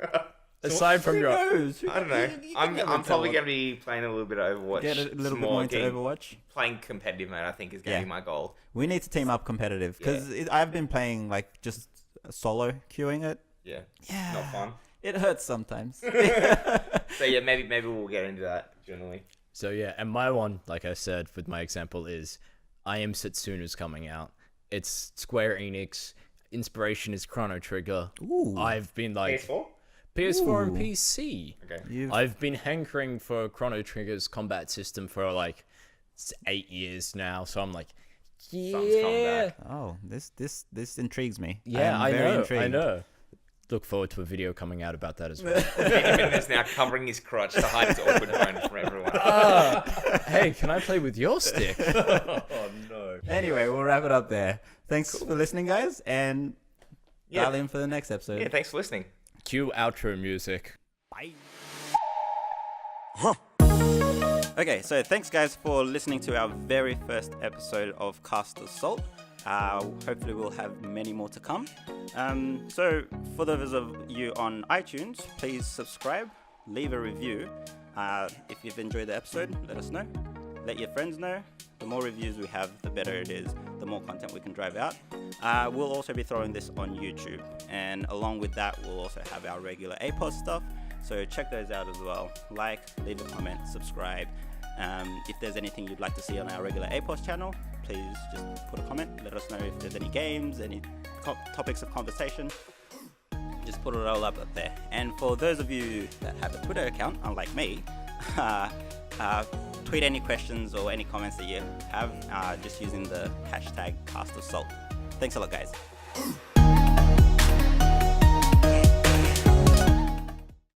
Aside from
Who
your,
knows?
I don't know.
You can never
I'm
tell
probably
what-
going to be playing a little bit of Overwatch.
get a little
some
bit more into
getting-
Overwatch.
Playing competitive mode, I think, is going to
Yeah.
be my goal.
We need to team up competitive because I've been playing like just solo queuing it.
Yeah.
Yeah,
Not fun.
It hurts sometimes.
So yeah, maybe we'll get into that generally.
so yeah, and my one, like I said, with my example is, I Am Setsuna's coming out. It's Square Enix. Inspiration is Chrono Trigger.
Ooh.
I've been like
PS4?
PS4 and
Ooh.
PC.
Okay.
You've-
I've been hankering for Chrono Trigger's combat system for like 8 years now, so I'm like,
Something's coming
yeah,
back.
Oh, this intrigues me.
yeah,
am
I
very
know,
intrigued.
I know. Look forward to a video coming out about that as well.
Binyamin is now covering his crotch to hide his awkward moment from everyone.
Hey, can I play with your stick?
Oh no.
Anyway, we'll wrap it up there. Thanks for listening, guys, and
Yeah.
dial in for the next episode.
Yeah, thanks for listening.
Cue outro music.
Bye. Okay, so thanks guys for listening to our very first episode of Cast Assault. Hopefully we'll have many more to come. So for those of you on iTunes, please subscribe, leave a review. If you've enjoyed the episode, let us know. Let your friends know. The more reviews we have, the better it is, the more content we can drive out. We'll also be throwing this on YouTube, and along with that, we'll also have our regular APOS stuff. So check those out as well. Like, leave a comment, subscribe. If there's anything you'd like to see on our regular APOS channel, please just put a comment. Let us know if there's any games, any topics of conversation. Just put it all up there. And for those of you that have a Twitter account, unlike me, tweet any questions or any comments that you have just using the hashtag CastAssault. Thanks a lot, guys.